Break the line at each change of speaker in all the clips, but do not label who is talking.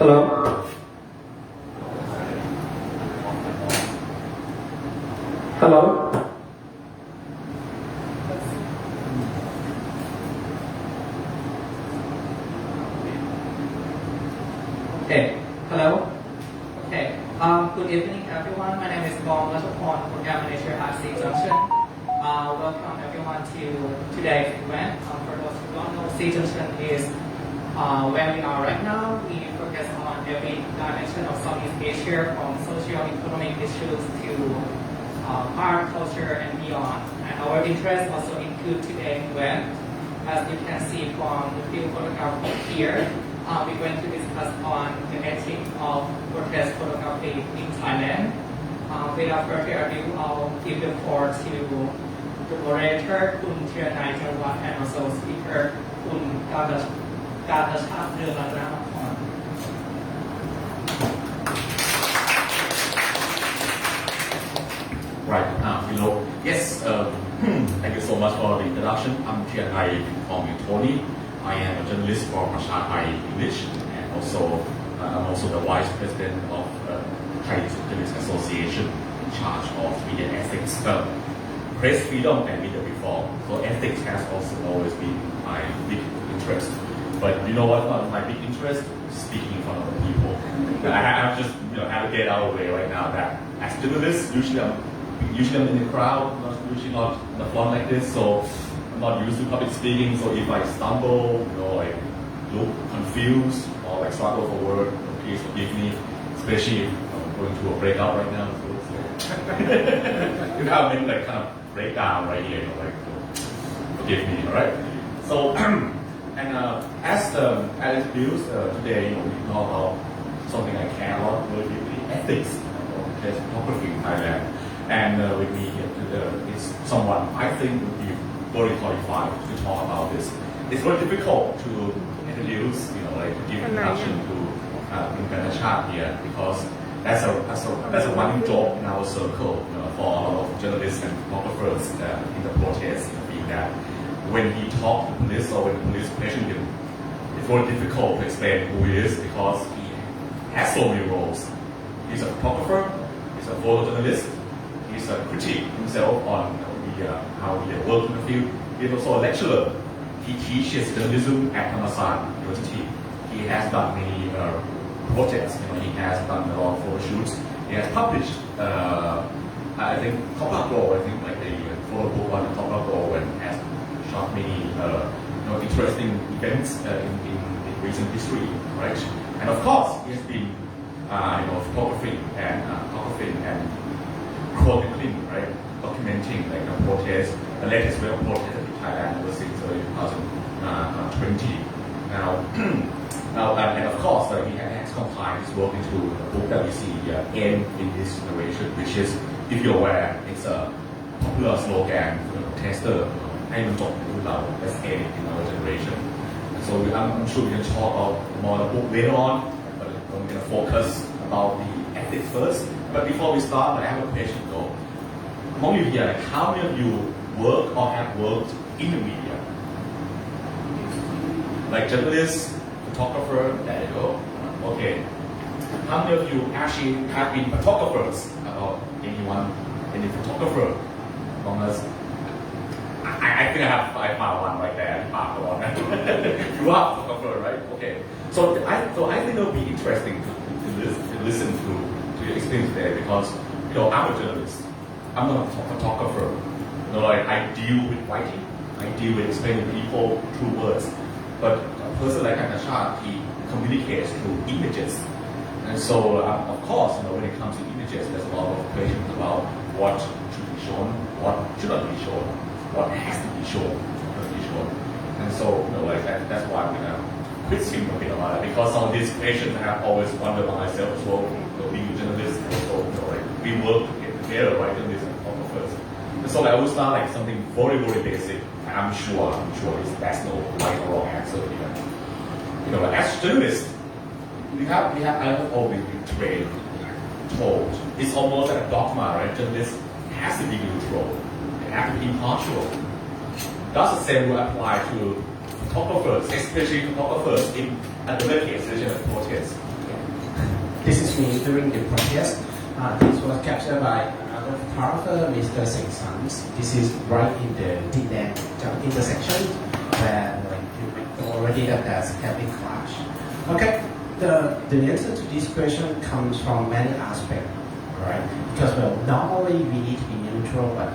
Hello? Hello? Okay. Hello? Okay. Good evening, everyone. My name is Raungratanaamporn, Program Manager at Junction. Welcome everyone to today's event. For those who don't know, Junction is where we are right now. We focus on every dimension of Southeast Asia, from socio-economic issues to art, culture, and beyond. And our interests also include today's event. As you can see from the field photography here, we're going to discuss on the ethics of portrait photography in Thailand. Without further ado, I'll give the floor to the orator, Kun Thailand, and also speaker, Kun Karntachat Raungratanaamporn.
Right. Yes. Thank you so much for the introduction. I'm Thai from Tony. I am a journalist for Karntachat Thai English, and I'm also the vice president of Thai Journalists Association, in charge of media ethics, press freedom, and media reform. So ethics has also always been my big interest. But you know what? My big interest is speaking in front of the people. I have just have to get out of the way right now. That as journalists, usually I'm in the crowd, usually not in the front like this. So I'm not used to public speaking. So if I stumble, like look confused or like struggle for word, please forgive me. Especially if I'm going through a breakout right now. So you have been like kind of breakdown right here. Forgive me, all right? So. And as introduced today, we talk about something I care a lot, really the ethics of photography in Thailand. And with me here is someone I think would be very qualified to talk about this. It's very difficult to introduce, to give introduction to Karntachat here, because that's a running joke in our circle for a lot of journalists and photographers in the protest. That when he talks to police or when police question him, it's very difficult to explain who he is because he has so many roles. He's a photographer, he's a photojournalist, he's a critic himself on how he works in the field. He's also a lecturer. He teaches journalism at Karntachat University. He has done many projects. He has done a lot of photo shoots. He has published, I think, like the photo book on the top row, and has shot many interesting events in recent history, right? And of course, he has been photographing and chronicling, right? Documenting like the protest, the latest wave of protest in Thailand ever since 2020. Now, and of course, he has compiled his work into a book that we see here, End in This Generation, which is, if you're aware, it's a popular slogan for the protester. Let's end in our generation. So I'm sure we can talk about more the book later on, but I'm going to focus about the ethics first. But before we start, I have a question though. Among you here, how many of you work or have worked in the media? Like journalists, photographer, there you go. Okay. How many of you actually have been photographers? About any photographer among us? I think I found one right there. You are a photographer, right? Okay. So I think it would be interesting to listen to your experience there, because I'm a journalist. I'm not a photographer. I deal with writing. I deal with explaining people through words. But a person like Karntachat, he communicates through images. And so, of course, when it comes to images, there's a lot of questions about what should be shown, what should not be shown, what has to be shown, not be shown. And so, that's why I'm gonna quiz him a bit about it, because some of these questions I have always wondered about myself as well. Being a journalist, and so we work together, right? Journalists and photographers. And so I will start like something very, very basic. I'm sure there's no right or wrong answer here. As journalists, I have always been trained, told. It's almost like a dogma, right? Journalists has to be neutral. They have to be impartial. Does the same will apply to photographers, especially photographers in a cases of protests.
me during the protest. This was captured by another photographer, Mr. Singh Sams. This is right in the Thailand intersection where you already that there's a heavy clash. Okay, the answer to this question comes from many aspects, right? Because well, normally we need to be neutral, but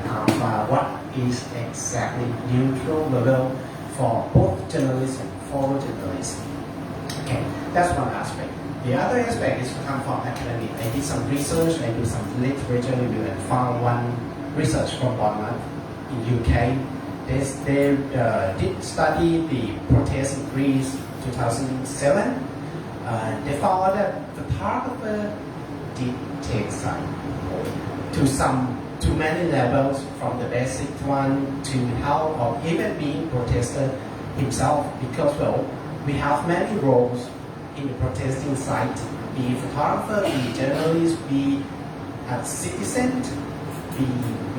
what is exactly neutral level for both journalists and photojournalists? Okay, that's one aspect. The other aspect is to come from academic. I did some research, I did some literature review and found one research from Bournemouth in UK. They did study the protest in Greece 2007. They found out that the photographer did take side to many levels, from the basic one to how or even being protester himself, because well, we have many roles in the protesting site, be photographer, be journalist, be a citizen, be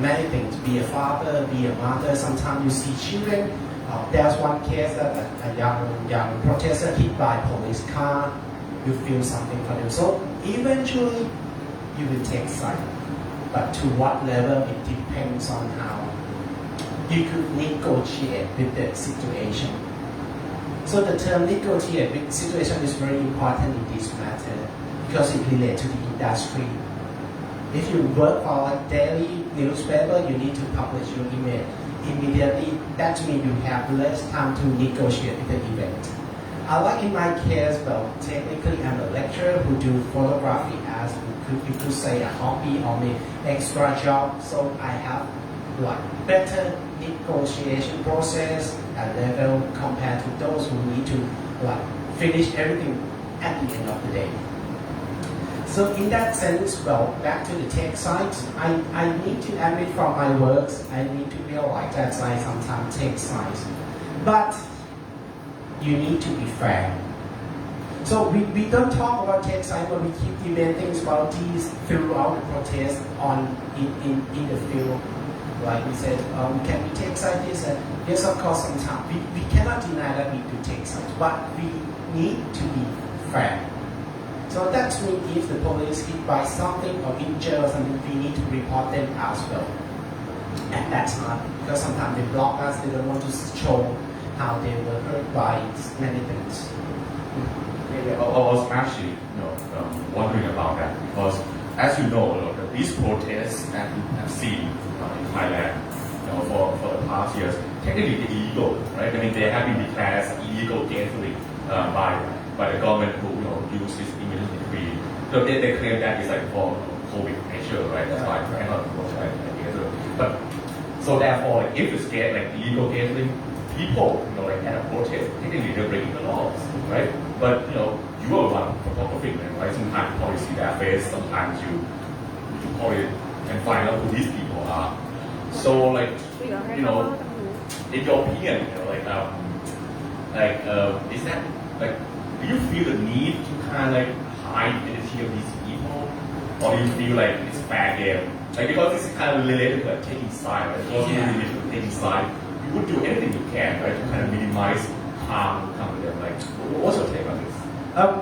many things, be a father, be a mother. Sometimes you see children. There's one case that a young protester hit by a police car. You feel something for them. So eventually, you will take side. But to what level, it depends on how you could negotiate with the situation. So the term negotiate with situation is very important in this matter because it relates to the industry. If you work for a daily newspaper, you need to publish your email immediately. That means you have less time to negotiate with the event. Like in my case, well, technically I'm a lecturer who do photography as you could say a hobby or maybe extra job. So I have like better negotiation process and level compared to those who need to like finish everything at the end of the day. So in that sense, well, back to the tech side, I need to admit from my works, I need to realize that I sometimes take sides. But you need to be fair. So we don't talk about tech side, but we keep debating about these throughout the protest in the field. Like we said, can we take side this? Yes, of course, sometimes. We cannot deny that we do take sides, but we need to be fair. So that means if the police hit by something or injured or something, we need to report them as well. And that's not, because sometimes they block us, they don't want to show how they were hurt by many things.
I was actually wondering about that because, as you know, these protests that we have seen in Thailand for the past years, technically illegal, right? I mean, they have been declared illegal gathering by the government who use this emergency decree. So they claim that it's like for COVID measure, right? That's why I cannot gather. But so therefore, like, if it's illegal gathering, people at a protest, technically they're breaking the laws, right? But you are one photography, right? Sometimes you probably see their face, sometimes you probably can find out who these people are. So in your opinion, is that do you feel the need to kind of hide the identity of these people, or do you feel like it's fair game? Because this is kind of related to taking side, right? Because related to taking side, you would do anything you can, right, to kind of minimize harm come to them. What's your take on this?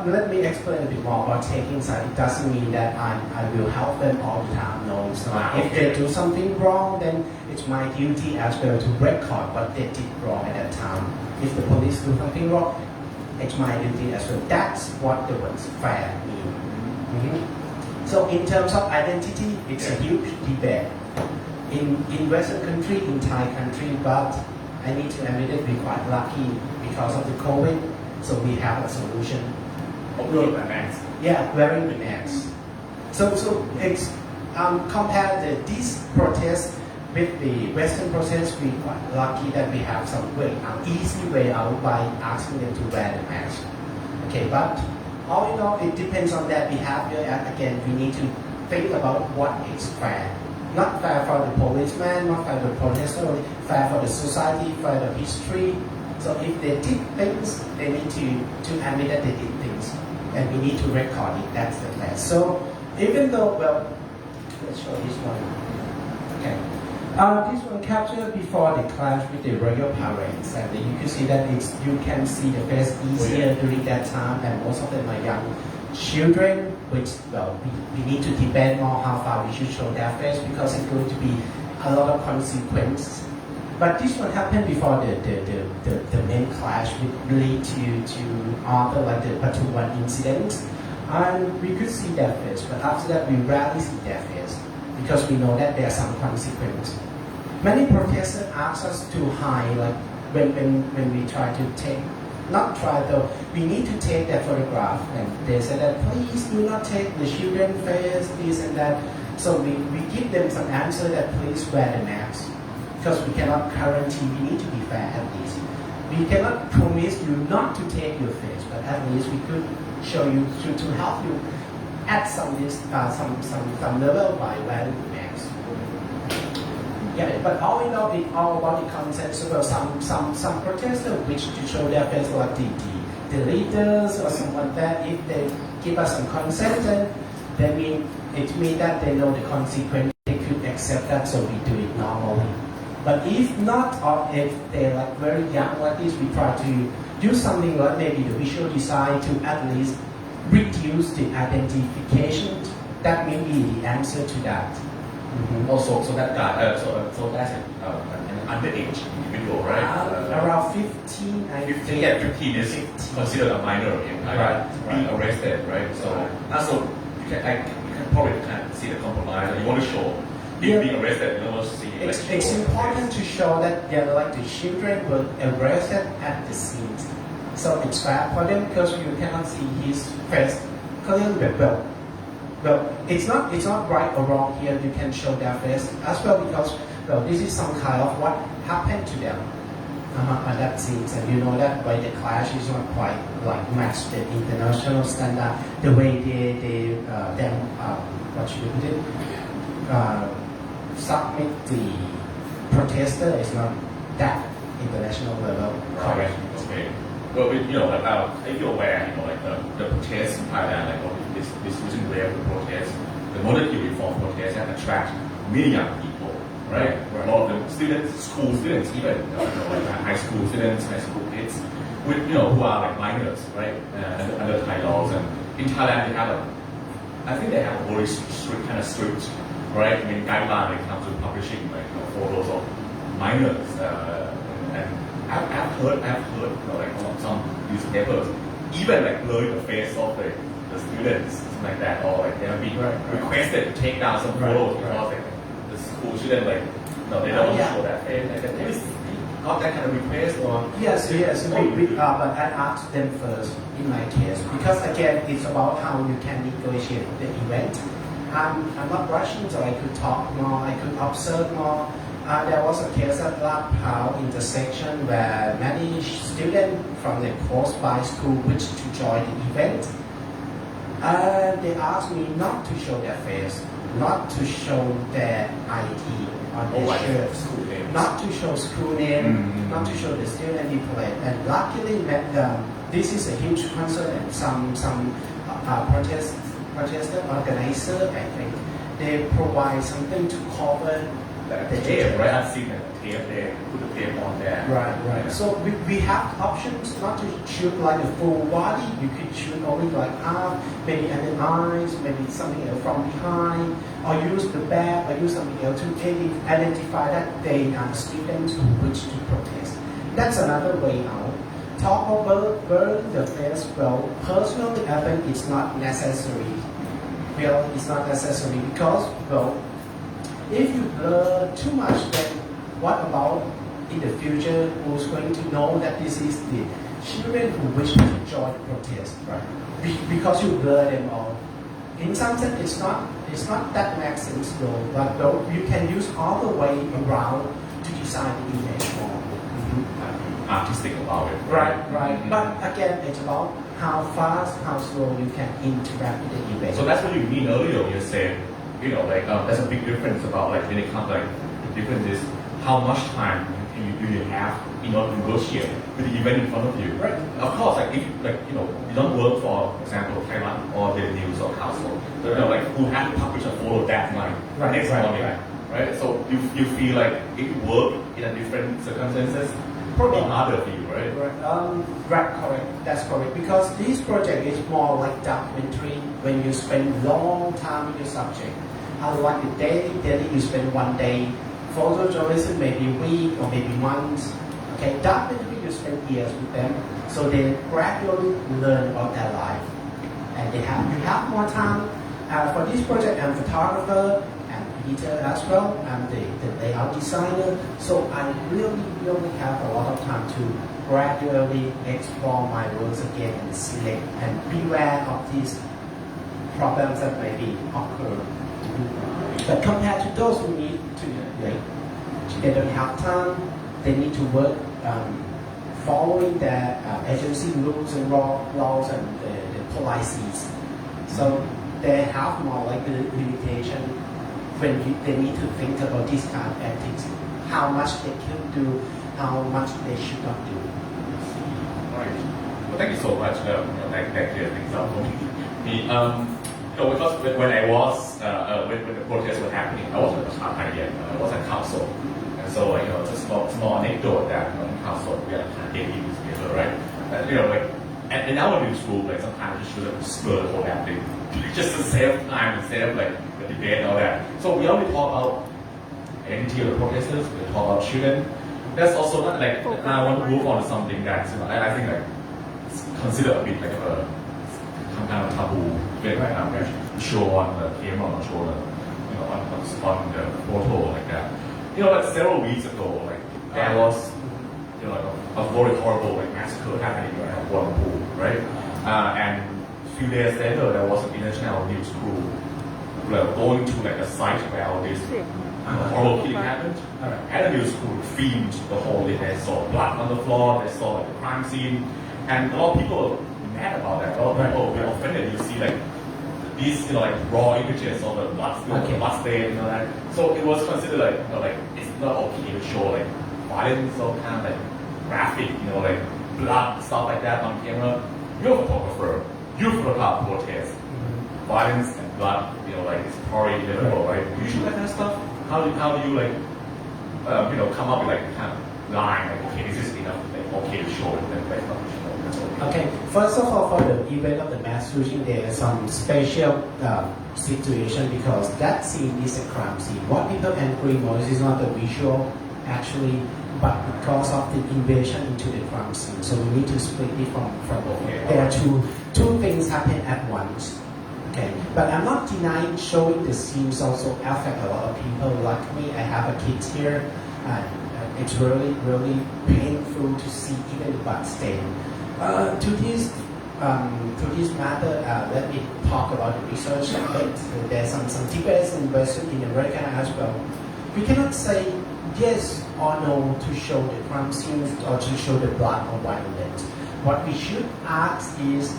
Let me explain a bit more about taking side. It doesn't mean that I will help them all the time. No, it's not. If they do something wrong, then it's my duty as well to record what they did wrong at that time. If the police do something wrong, it's my duty as well. That's what the word fair means. Mm-hmm. So in terms of identity, it's a huge debate. In Western country, in Thai country, but I need to admit it, we're quite lucky because of the COVID. So we have a solution.
Wearing the mask.
Yeah, wearing the mask. So it's this protest with the Western protest, we're quite lucky that we have some easy way out by asking them to wear the mask. Okay, but all in all, it depends on their behavior. And again, we need to think about what is fair. Not fair for the policeman, not fair for the protester, fair for the society, fair for the history. So if they did things, they need to admit that they did things. And we need to record it, that's the fair. So even though, let's show this one. Okay. This one captured before the clash with the royal parents, and you can see that you can see the face easier during that time, and most of them are young children, which we need to debate more how far we should show their face because it's going to be a lot of consequences. But this one happened before the main clash, which lead to other like the Patuan incident, and we could see their face. But after that, we rarely see their face because we know that there are some consequences. Many protesters ask us to hide, like when we try to take, not try though, we need to take their photograph, and they say that please do not take the children's face, this and that. So we give them some answer that please wear the mask. Because we cannot guarantee, we need to be fair at least. We cannot promise you not to take your face, but at least we could show you to help you at some level by wearing the mask. Yeah, but all in all, it's all about the context. So some protesters wish to show their face, like the leaders or someone that if they give us some consent, then it means that they know the consequence. They could accept that, so we do it normally. But if not, or if they're like very young like this, we try to do something like maybe the visual design to at least reduce the identification. That may be the answer to that. Mm-hmm.
Also, so that guy, so that's an underage individual, right?
Around 15, I think.
Yeah, 15 is considered a minor in Thailand, being arrested, right? So, also you can probably kind of see the compromise. You want to show. Being arrested, you know, see.
It's important to show that like the children were arrested at the scene, so it's bad for them because you cannot see his face clearly. Well, it's not right or wrong here. You can show their face as well because this is some kind of what happened to them at that scene, and you know that by the clash is not quite like match the international standard. The way they what should we put it? Submit the protester is not that international level.
Correct. Okay. Well, if you're aware, like the protests in Thailand, like this recent wave of protests, the monarchy reform protests have attract many young people, right? A lot of them students, school students, even like high school students, high school kids, with who are like minors, right? Under Thai laws, and in Thailand they have I think they have a very strict. Right, I mean, guideline when it comes to publishing like photos of minors, and I've heard like some newspapers even like blurring the face of the students, something like that, or like they have been requested to take down some photos because like, the school shouldn't they don't want to show that face. Like, there is got that kind of request or
yes. But I asked them first in my case because again it's about how you can negotiate the event. I'm not rushing, so I could talk more, I could observe more. There was a case at Lat Pao intersection where many students from the close by school wished to join the event. They asked me not to show their face, not to show their ID on their shirt, not to show school name, not to show the student plate. And luckily, this is a huge concern, and some protester organizer, I think, they provide something to cover
the tape, right? I've seen the tape there, put the tape on there.
Right.
Yeah.
So we have options not to shoot like the full body. You could shoot only like half, maybe under the eyes, maybe something else from behind, or use the back, or use something else to identify that they are students who wish to protest. That's another way out. Talk about burn the face. Well, personally, I think it's not necessary. Well, it's not necessary because, if you blur too much, then what about in the future who's going to know that this is the children who wish to join the protest, right? Because you blur them all. In some sense, it's not that makes sense though, but you can use all the way around to design the image more.
Artistic about it.
Right. But again, it's about how fast, how slow you can interact with the event.
So that's what you mean earlier. You said, there's a big difference about like when it comes like the difference is how much time do you have in order to negotiate with the event in front of you.
Right.
Of course, like if you don't work for example, Thailand or the news or council, who have to publish a photo that night, next morning, right? So you feel like if you work in a different circumstances, probably harder for you, right?
Right, correct. That's correct. Because this project is more like documentary when you spend long time in your subject. Unlike the daily you spend one day. Photojournalism maybe week or maybe months. Okay, documentary you spend years with them. So they gradually learn about their life. And you have more time. For this project, I'm photographer, and editor as well. I'm the layout designer. So I really have a lot of time to gradually explore my works again and select and beware of these problems that may be occur. But compared to those who need to, they don't have time, they need to work following their agency rules and laws and the policies. So they have more like the limitation when they need to think about this kind of ethics, how much they can do, how much they should not do.
Right. Well, thank you so much. That clear things up for me. Because when I was when the protests were happening, I wasn't a Thai yet. I was at council, and so just small anecdote that in council we are kind of getting together, right? Like in our newsroom, like sometimes we should have spur the whole damn thing just to save time and save like the debate and all that. So we only talk about identity of the protesters. We talk about children. That's also not like I want to move on to something that I think like it's considered a bit like some kind of taboo event right now. Show on the camera or show the on the photo like that. Like several weeks ago, like there was a very horrible like massacre happening at Kuala Lumpur, right? And a few days later, there was an international news crew going to like a site where all this horrible killing happened. And the news crew filmed the whole thing. They saw blood on the floor. They saw like the crime scene, and a lot of people were mad about that. A lot of people were offended. You see like these like raw images of the blood stain, that. So it was considered like it's not okay to show like violence or kind of like graphic, like blood stuff like that on camera. You're a photographer. You photograph protests, violence and blood. Like it's probably inevitable, right? Do you shoot that kind of stuff? How do you like come up with like kind of line like okay, this is enough, like okay to show it, then like not to show it.
Okay, first of all, for the event of the mass shooting, there is some special situation because that scene is a crime scene. What people angry most is not the visual, actually, but because of the invasion into the crime scene. So we need to split it from there are two things happen at once. Okay, but I'm not denying showing the scenes also affect a lot of people. Like me, I have a kid here. It's really painful to see even the blood stain. To this matter, let me talk about the research. There's some debates in America as well. We cannot say yes or no to show the crime scenes or to show the blood or violence. What we should ask is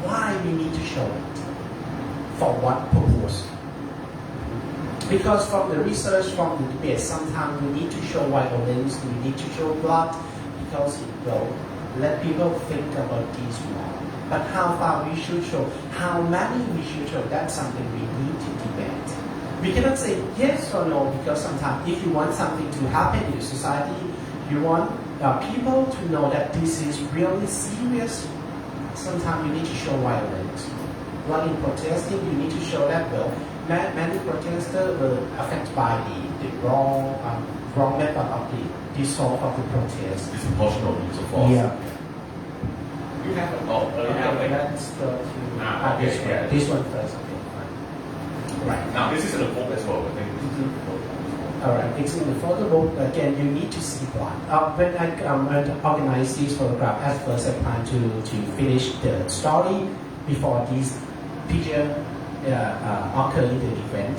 why we need to show it. For what purpose? Because from the research, from the debate, sometimes we need to show violence, we need to show blood, because it will let people think about these more. But how far we should show, how many we should show, that's something we need to debate. We cannot say yes or no, because sometimes if you want something to happen in the society, you want people to know that this is really serious, sometimes you need to show violence. While in protesting, you need to show that many protesters were affected by the wrong method of the sort of the protest.
Disproportional use of force.
Yeah.
You have
Let's go to this one first. Okay, fine. Right.
Now this is in the book as well. I think.
All right, it's in the photo book. Again, you need to see blood. When I organize this photograph, at first I plan to finish the story before this picture occur in the event.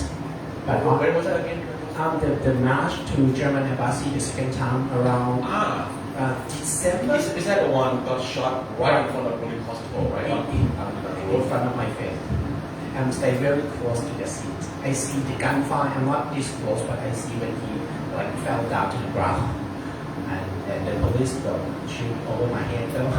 But
when was that again?
The march to German embassy the second time around December.
Is that the one who got shot right in front of the police hospital, right?
In front of my face. I'm stay very close to the seat. I see the gunfire. I'm not this close, but I see when he fell down to the ground, and the police will shoot over my head though.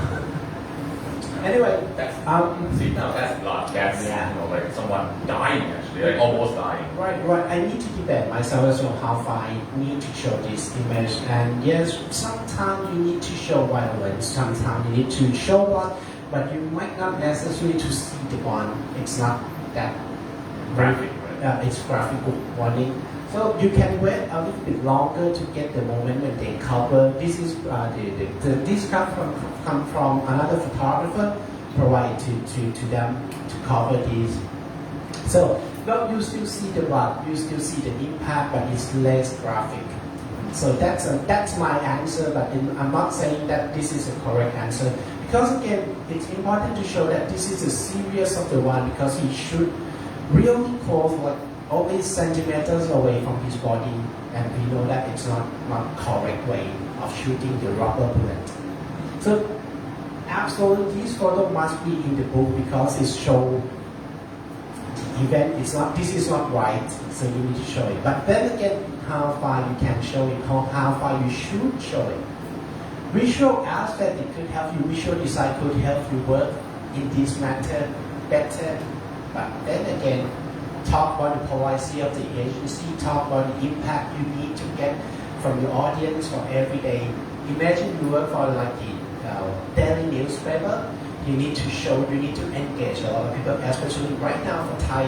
Anyway,
That's
um,
see now that's blood. That's
Yeah.
you know like someone dying actually, like almost dying.
right. I need to debate myself as well how far I need to show this image. And yes, sometimes you need to show violence, sometimes you need to show blood, but you might not necessarily to see the one. It's not that
Graphic, right?
It's graphic warning. So you can wait a little bit longer to get the moment when they cover. This is this come from another photographer provided to them to cover these. So well, you still see the blood, you still see the impact, but it's less graphic. So that's my answer, but I'm not saying that this is a correct answer because again, it's important to show that this is a serious of the one because he should really close like always centimeters away from his body, and we know that it's not correct way of shooting the rubber bullet. So absolutely, this photo must be in the book because it shows the event. It's not. This is not right, so you need to show it. But then again, how far you can show it, how far you should show it. Visual aspect it could help you. Visual design could help you work in this matter better. But then again, talk about the policy of the agency, talk about the impact you need to get from your audience for every day. Imagine you work for like the daily newspaper. You need to show, you need to engage a lot of people, especially right now for Thai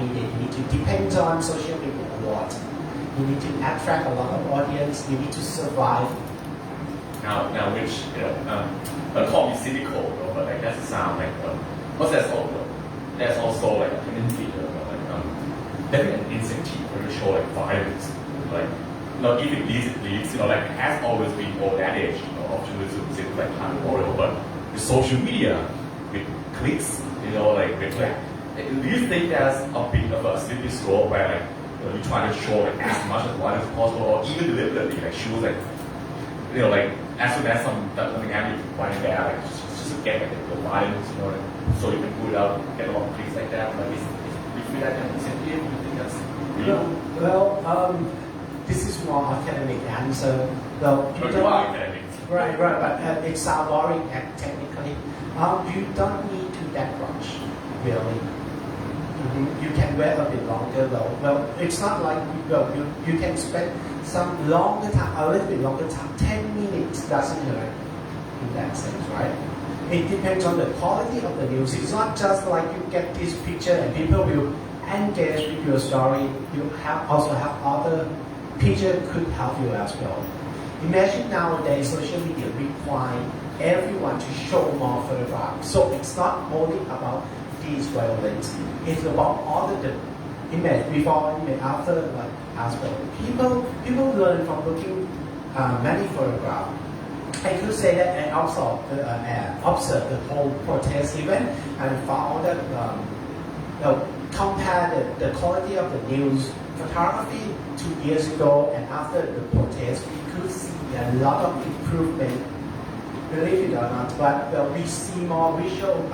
media. You need to depend on social media a lot. You need to attract a lot of audience. You need to survive.
Now, which call me cynical, but like that sound like what's that called? There's also like a tendency having an incentive to show like violence, like even these leads, like has always been old adage, of journalism like memorial, but with social media, with clicks, like with like, do you think there's a bit of a slippery slope where like you try to show like as much as violence as possible, or even deliberately like show like like as soon as something happens, you find there like just to get like the violence, like, so you can put it out, get a lot of clicks like that. Like if you feel that kind of incentive, you think that's real?
Well, this is more academic answer. Well, you don't,
academic.
right, but it sounds boring technically. You don't need to that much, really. You can wait a bit longer though. Well, it's not like you can spend some longer time, a little bit longer time. 10 minutes doesn't hurt in that sense, right? It depends on the quality of the news. It's not just like you get this picture and people will engage with your story. You also have other picture could help you as well. Imagine nowadays social media require everyone to show more photographs. So it's not only about these violence. It's about all the image before, image after, like as well. People learn from looking many photographs. I could say that I observed the whole protest event and found that compare the quality of the news photography 2 years ago and after the protest, we could see a lot of improvement. Believe it or not, but we see more visual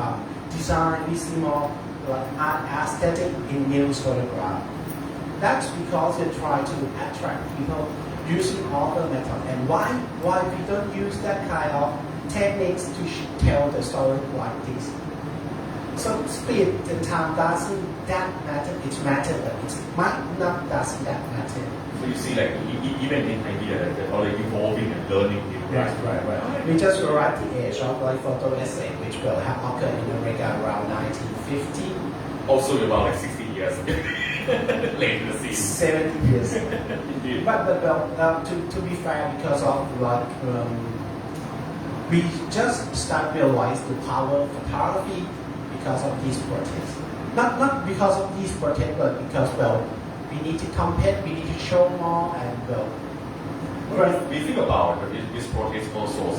design, we see more aesthetic in news photograph. That's because they try to attract people using other methods. And why we don't use that kind of techniques to tell the story like this? So speed and time doesn't that matter. It matters, but it might not doesn't that matter.
So you see, like even in idea, they're already evolving and learning.
Right. We just arrived at the age of like photo essay, which will have occurred in America around 1950.
Also about like 60 years late in the scene.
70 years.
Indeed.
But to be fair, because of like we just start realize the power of photography because of these protests. Not because of these protests, but because we need to compete, we need to show more, and
we think about this protest also,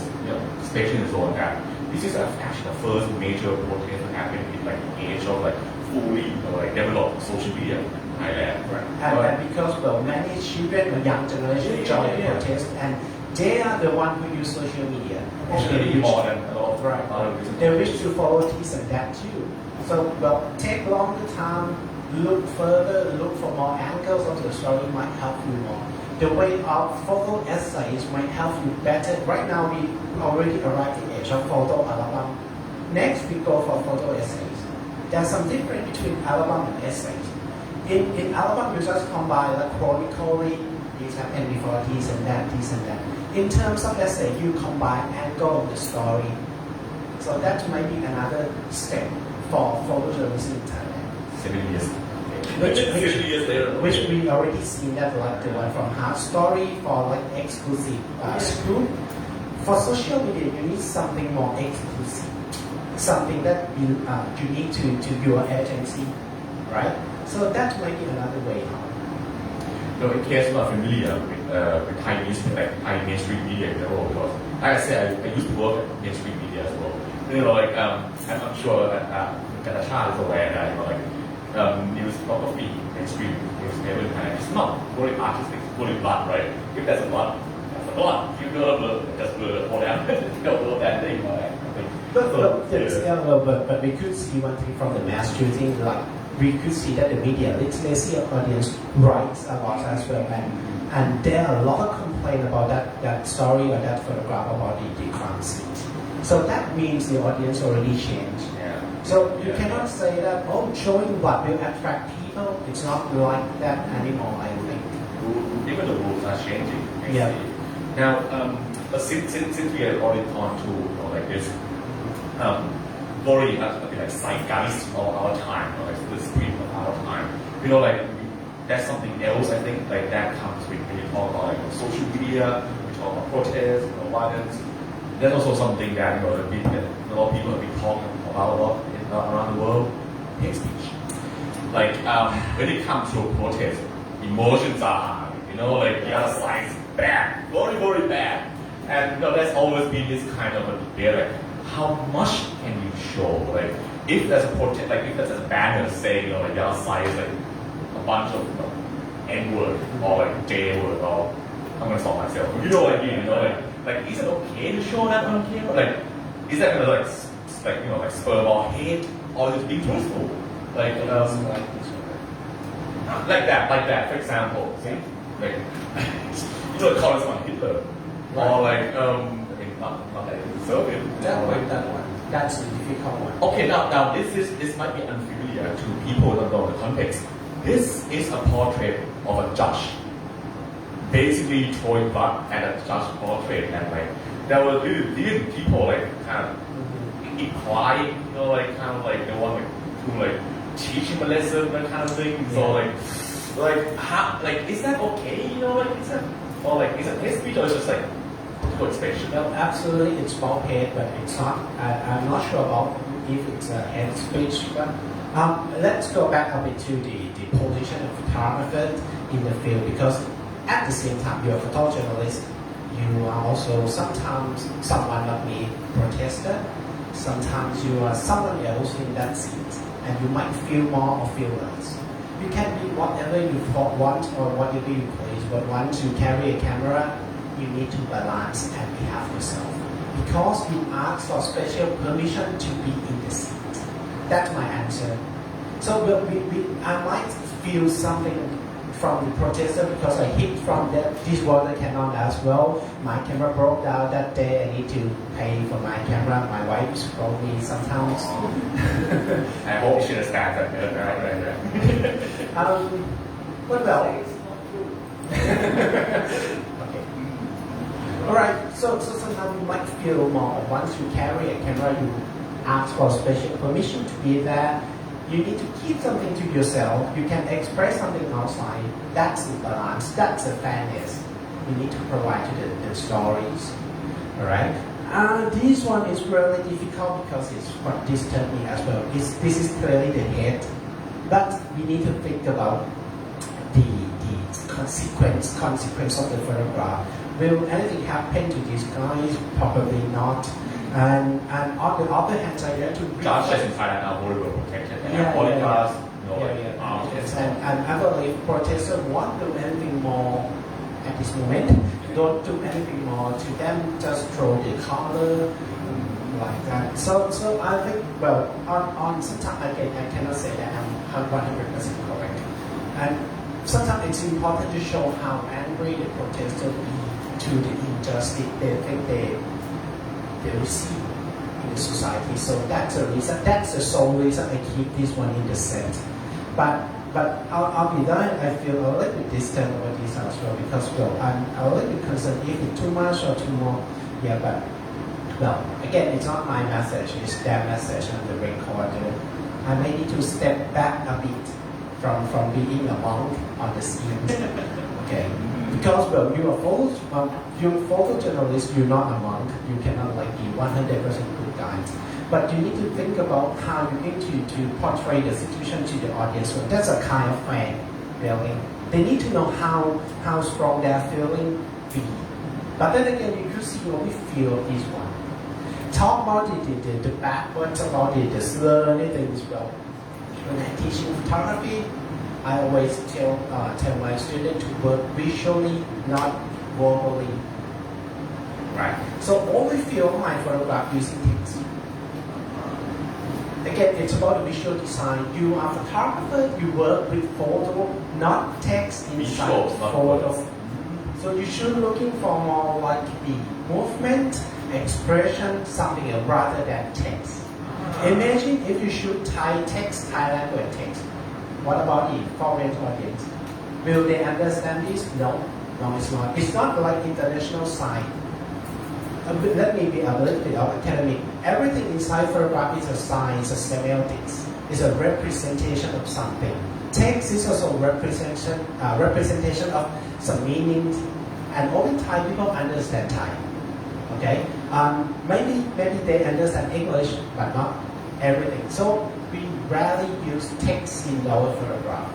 especially in zone that this is actually the first major protest that happened in like the age of like fully like developed social media in Thailand. Right.
And because many children or young generation join the protest, and they are the one who use social media.
Actually, more than a lot of
right. They wish to follow this and that too. So take longer time, look further, look for more angles of the story might help you more. The way our photo essays might help you better. Right now we already arrived at the age of photo album. Next, we go for photo essays. There's some difference between album and essays. In album, you just combine like chronically, this happened before this and that, this and that. In terms of essay, you combine angle of the story. So that might be another step for photojournalism in Thailand.
7 years.
Which
7 years later.
which we already seen that like the one from hard story for like exclusive scoop. For social media, you need something more exclusive, something that unique to your agency, right? So that might be another way out.
No, in case you are familiar with Thai news, like Thai mainstream media in general, because like I said, I used to work at mainstream media as well. You know, like I'm sure that Karntachat is aware that news photography, mainstream newspaper in Thailand, it's not very artistic, very blunt, right? If there's a blunt, that's a blunt. You know, just all that, all that thing, right?
But we could see one thing from the mass shooting, like we could see that the media literacy of audience writes a lot as well, and there are a lot of complaint about that story or that photograph about the crime scene. So that means the audience already changed.
Yeah.
So you cannot say that showing what will attract people. It's not like that anymore. I think.
Even the rules are changing.
Yeah.
Now, but since we are already on to like this, very much like zeitgeist of our time, or like the spirit of our time. You know, like that's something else. I think like that comes with when you talk about like social media, we talk about protests, violence. That's also something that that a lot of people have been talking about a lot around the world. Hate speech. Like when it comes to protest, emotions are high. You know, like the other side is bad, very very bad, and there's always been this kind of a debate. Like, how much can you show? Like, if there's a protest, like if there's a banner saying, like the other side is like a bunch of N-word or like J-word or I'm gonna stop myself. You know what I mean? You know, like is it okay to show that on camera? Like, is that gonna like spur more hate or just be truthful? Like that. For example, see, like the comments on Hitler, or like not that Soviet.
That one. That's the difficult one.
Okay, now this might be unfamiliar to people who don't know the context. This is a portrait of a judge, basically throwing blood at a judge portrait, and like there were even people like kind of implying, they want to teach him a lesson, that kind of thing. So how, is that okay? Is that, or is it hate speech, or is it just political expression?
Well, absolutely, it's bald head, but it's not. I'm not sure about if it's a hate speech. But let's go back a bit to the position of photographer in the field, because at the same time you're a photojournalist. You are also sometimes someone like me, protester. Sometimes you are someone else in that seat, and you might feel more or feel less. You can be whatever you want or whatever you please, but once you carry a camera, you need to balance and behave yourself, because you ask for special permission to be in the seat. That's my answer. So I might feel something from the protester because I hit from this water cannon as well. My camera broke down that day. I need to pay for my camera. My wife scold me sometimes.
I hope she understands that. Right.
But well. Okay. All right. So sometimes you might feel more. Once you carry a camera, you ask for special permission to be there. You need to keep something to yourself. You can express something outside. That's the balance. That's the fairness. You need to provide to the stories. All right. This one is really difficult because it's what disturbed me as well. This is clearly the head, but we need to think about the consequence of the photograph. Will anything happen to these guys? Probably not. And on the other hand, I have to
judges in Thailand are very well protected.
And I believe protesters won't do anything more at this moment. Don't do anything more to them. Just throw the color like that. So I think, well, on sometimes I cannot say that I'm 100% correct. And sometimes it's important to show how angry the protesters be to the injustice they think they receive in the the society. So that's the reason. That's the sole reason I keep this one in the set. But I'll be done. I feel a little bit distant over this as well because I'm a little bit concerned if it's too much or too more. Yeah, but again, it's not my message. It's their message on the recorder. I may need to step back a bit from being a monk on the scene. Okay, because you're a photojournalist. You're not a monk. You cannot be 100% good guy. But you need to think about how you're going to portray the situation to the audience. So that's a kind of fan feeling. They need to know how strong their feeling be. But then again, you usually only feel this one. Talk about the bad words about the slur, anything as well. When I'm teaching photography, I always tell my students to work visually, not verbally. Right. So only film my photograph using text. Again, it's about the visual design. You are a photographer, you work with photo, not text inside photo. So you should looking for more like the movement, expression, something else rather than text. Imagine if you shoot Thai text, Thai language text. What about the foreign audience? Will they understand this? No, it's not. It's not like international sign. Let me be a little bit academic. Everything inside photograph is a sign, it's a semantics. It's a representation of something. Text is also a representation of some meanings, and only Thai people understand Thai. Okay, maybe they understand English, but not everything. So we rarely use text in our photograph.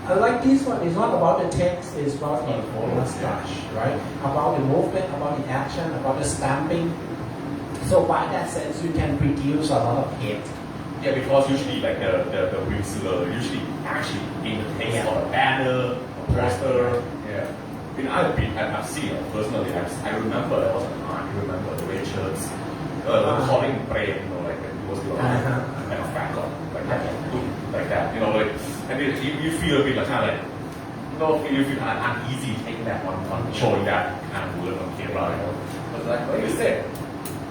Like this one, it's not about the text, it's about the mustache, right? About the movement, about the action, about the stamping. So by that sense, you can reduce a lot of hate.
Yeah, because usually the real slur usually actually in the text or a banner, a poster. Yeah. I've seen it personally. I remember there was a time. You remember the red shirts calling Prem, when he was alive, kind of fat guy, like that. And you feel a bit you feel kind of uneasy taking that on showing that kind of word on camera. But like you said,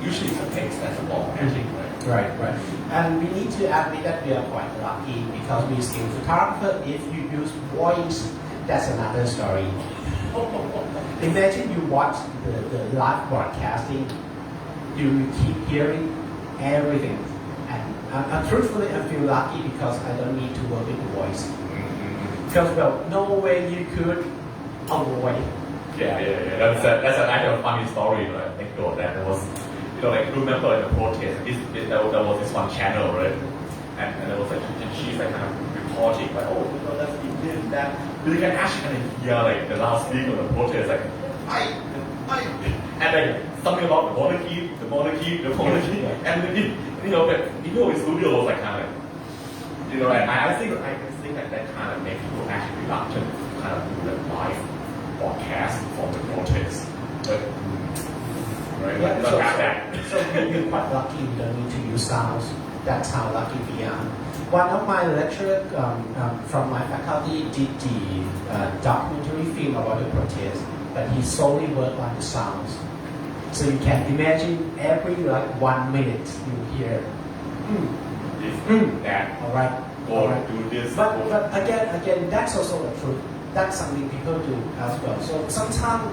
usually it's a text that's a ball magic, right?
Right. And we need to admit that we are quite lucky because we still photographer. If you use voice, that's another story. Imagine you watch the live broadcasting, you keep hearing everything. And truthfully, I feel lucky because I don't need to work with the voice. Because, no way you could avoid.
Yeah. That's a kind of funny story, anecdote that there was, remember in the protest, there was this one channel, right? And there was she's kind of reporting, that's this, that. But you can actually kind of hear the last speak of the protest, and something about the monarchy, and the studio was kind of, I think that kind of makes people actually reluctant to kind of do the live broadcast from the protest. But, right?
Yeah,
Don't have that.
So we're quite lucky we don't need to use sounds. That's how lucky we are. One of my lecturers from my faculty did the documentary film about the protest, but he solely worked on the sounds. So you can imagine every 1 minute you hear,
that.
All right.
Do this.
But again, that's also the truth. That's something people do as well. So sometimes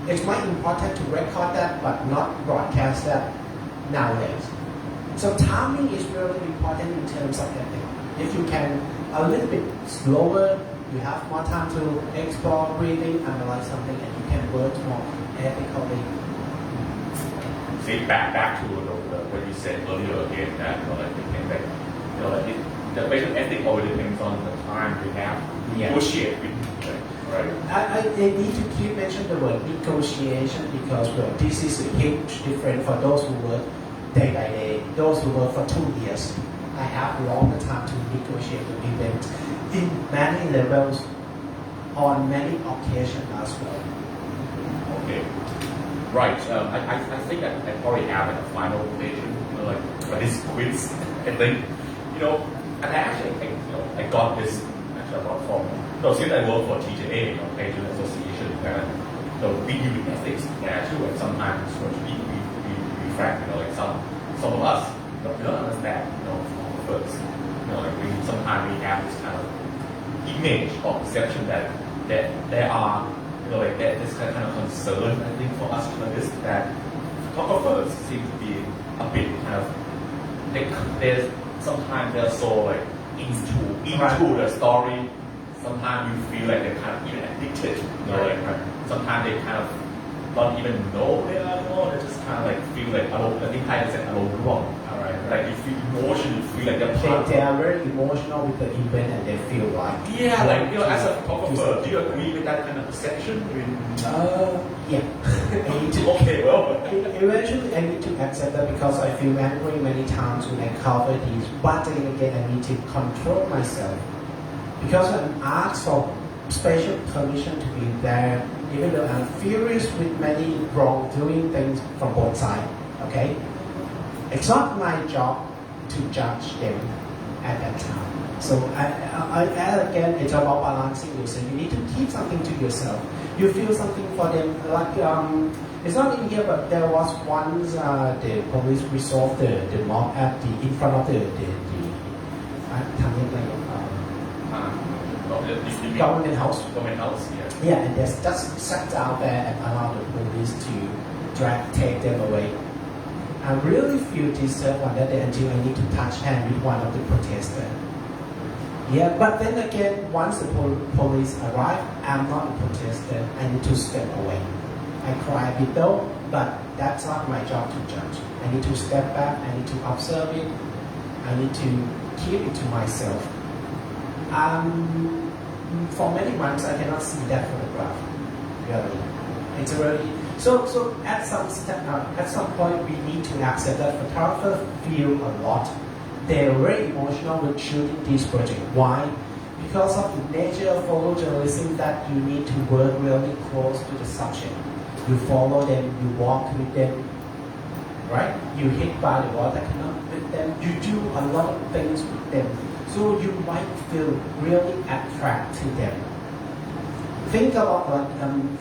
it's more important to record that, but not broadcast that nowadays. So timing is really important in terms of editing. If you can a little bit slower, you have more time to explore, breathing, analyze something, and you can work more ethically.
See, back to what you said earlier again, that the basic ethic always depends on the time we have to negotiate with, right?
I need to keep mentioning the word negotiation because this is a huge difference for those who work day by day, those who work for 2 years. I have longer time to negotiate with them in many levels on many occasions as well.
Okay. Right. I think I probably have a final quotation, for this quiz. I think, and I got this from. So since I work for TJA, Patient Association, we deal with ethics there too, and sometimes we reflect, some of us we don't understand, photographers. Like sometimes we have this kind of image or perception that there are, like this kind of concern, I think, for us journalists that photographers seem to be a bit kind of, there's sometimes they're so like into the story. Sometimes you feel like they're kind of even addicted. Sometimes they kind of don't even know they are anymore. They just kind of like feel like I think Thai said wrong. Like you feel emotion, you feel like they're part.
They are very emotional with the event and they feel like
as a photographer, do you agree with that kind of perception?
Yeah.
Okay, well.
Eventually, I need to accept that because I feel angry many times when I cover these. But then again, I need to control myself because I'm asked for special permission to be there, even though I'm furious with many wrongdoing things from both sides. Okay, it's not my job to judge them at that time. So again, it's about balancing yourself. You need to keep something to yourself. You feel something for them. Like it's not in here, but there was once the police resolved the mob at in front of the government house.
Government house,
Yeah, and they just sat down there and allowed the police to take them away. I really feel disturbed on that day until I need to touch hand with one of the protesters. Yeah, but then again, once the police arrive, I'm not a protester. I need to step away. I cry a bit though, but that's not my job to judge. I need to step back. I need to observe it. I need to keep it to myself. For many months, I cannot see that photograph. Really, it's really so. At some point, we need to accept that photographers feel a lot. They're very emotional with shooting this project. Why? Because of the nature of photojournalism that you need to work really close to the subject. You follow them, you walk with them, right? You hit by the water canal with them. You do a lot of things with them. So you might feel really attracted to them. Think about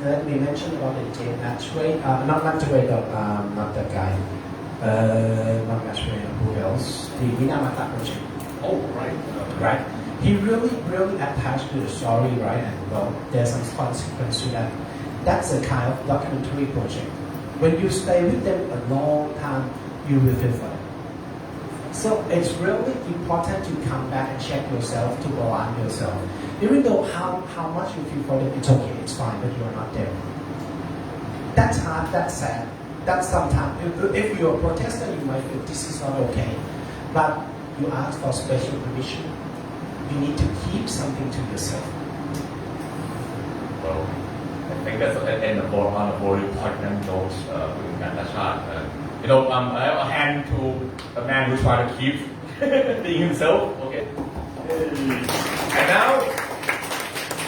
let me mention about the Jane Matchway, not Matchway, not that guy. Not Matchway, who else? The Minamata project.
Oh, right.
Right? He really attached to the story, right? And well, there's some consequence to that. That's a kind of documentary project. When you stay with them a long time, you will feel for them. So it's really important to come back and check yourself, to balance yourself. Even though how much you feel for them, it's okay, it's fine, but you're not there. That's hard, that's sad. That's sometimes, if you're a protester, you might feel this is not okay. But you ask for special permission. You need to keep something to yourself.
Well, I think that's the end of on a very poignant note with Karntachat. I have a hand to a man who tries to keep being himself. Okay. And now,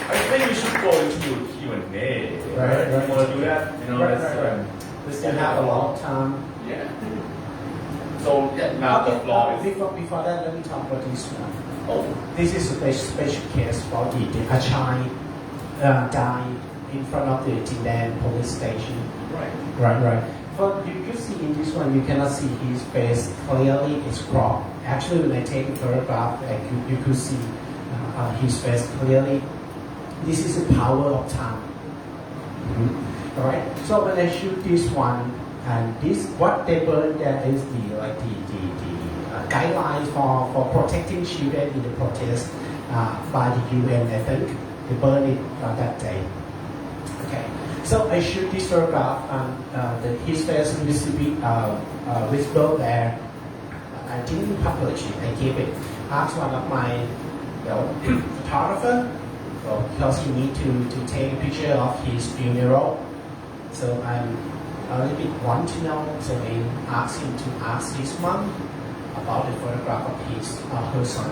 I think we should go into Q&A.
Right.
You want to do that?
Right. We still have a long time.
Yeah. So now the floor is.
Before that, let me talk about this one.
Oh,
This is a special case for the Achai died in front of the Thailand police station. Right. But you see in this one, you cannot see his face clearly. It's cropped. Actually, when I take a photograph, you could see his face clearly. This is the power of time. Mm-hmm. All right. So when I shoot this one, and this what they burn there is the guidelines for protecting children in the protest by the UN. I think they burn it that day. Okay. So I shoot this photograph and his face is visible there. I didn't publish it. I gave it. Asked one of my photographer because he need to take a picture of his funeral. So I'm a little bit want to know. So I asked him to ask his mom about the photograph of her son.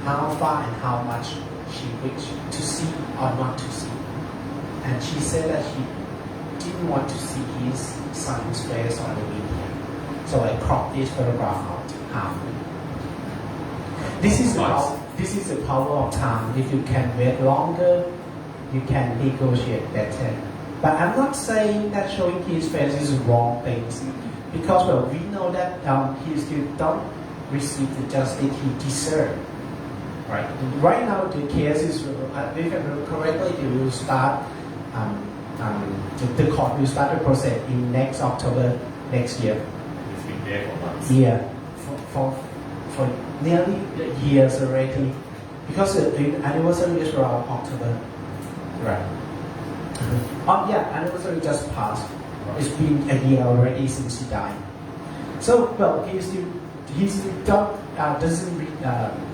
How far and how much she wished to see or not to see. And she said that she didn't want to see his son's face on the media. So I cropped this photograph out halfway. This is the power of time. If you can wait longer, you can negotiate better. But I'm not saying that showing his face is wrong things. because well, we know that he still don't receive the justice he deserves. Right. Right now, the case is, if I remember correctly, it will start. The court will start the process in next October next year.
It's been there for months.
Yeah, for nearly years already, because the anniversary is around October. Right. Yeah, anniversary just passed.
Right.
It's been a year already since he died. So well, he still doesn't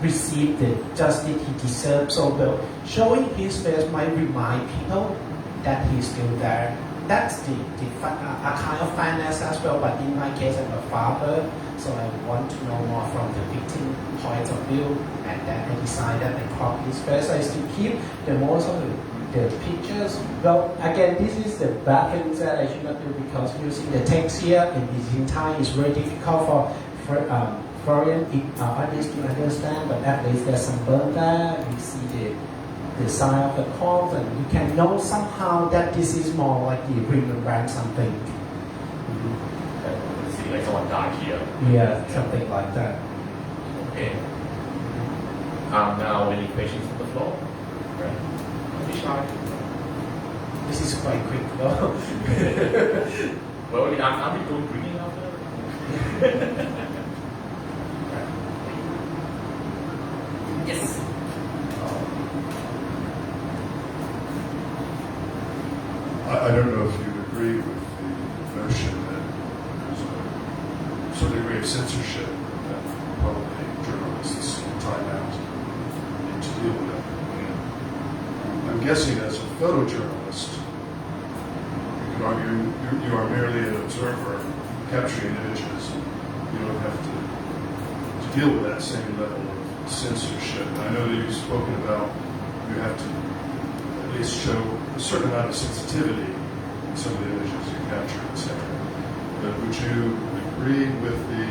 receive the justice he deserves. So well, showing his face might remind people that he's still there. That's a kind of finance as well. But in my case, I'm a father, so I want to know more from the victim point of view, and then I decided I crop his face. I still keep the most of the pictures. Well, again, this is the bad thing that I should not do, because using the text here in Thai is very difficult for foreign audience to understand. But at least there's some burn there. You see the sign of the cross, and you can know somehow that this is more like the remembrance something.
See, like someone died here.
Yeah, something like that.
Okay. Now, any questions on the floor? Right.
This is quite quick though.
Well, are we doing drinking after? Yes.
I don't know if you agree with the notion that there's some degree of censorship that probably journalists time out need to deal with it. I'm guessing as a photojournalist, you can argue you are merely an observer capturing images. You don't have to deal with that same level of censorship. And I know that you've spoken about you have to at least show a certain amount of sensitivity in some of the images you capture, etc. But would you agree with the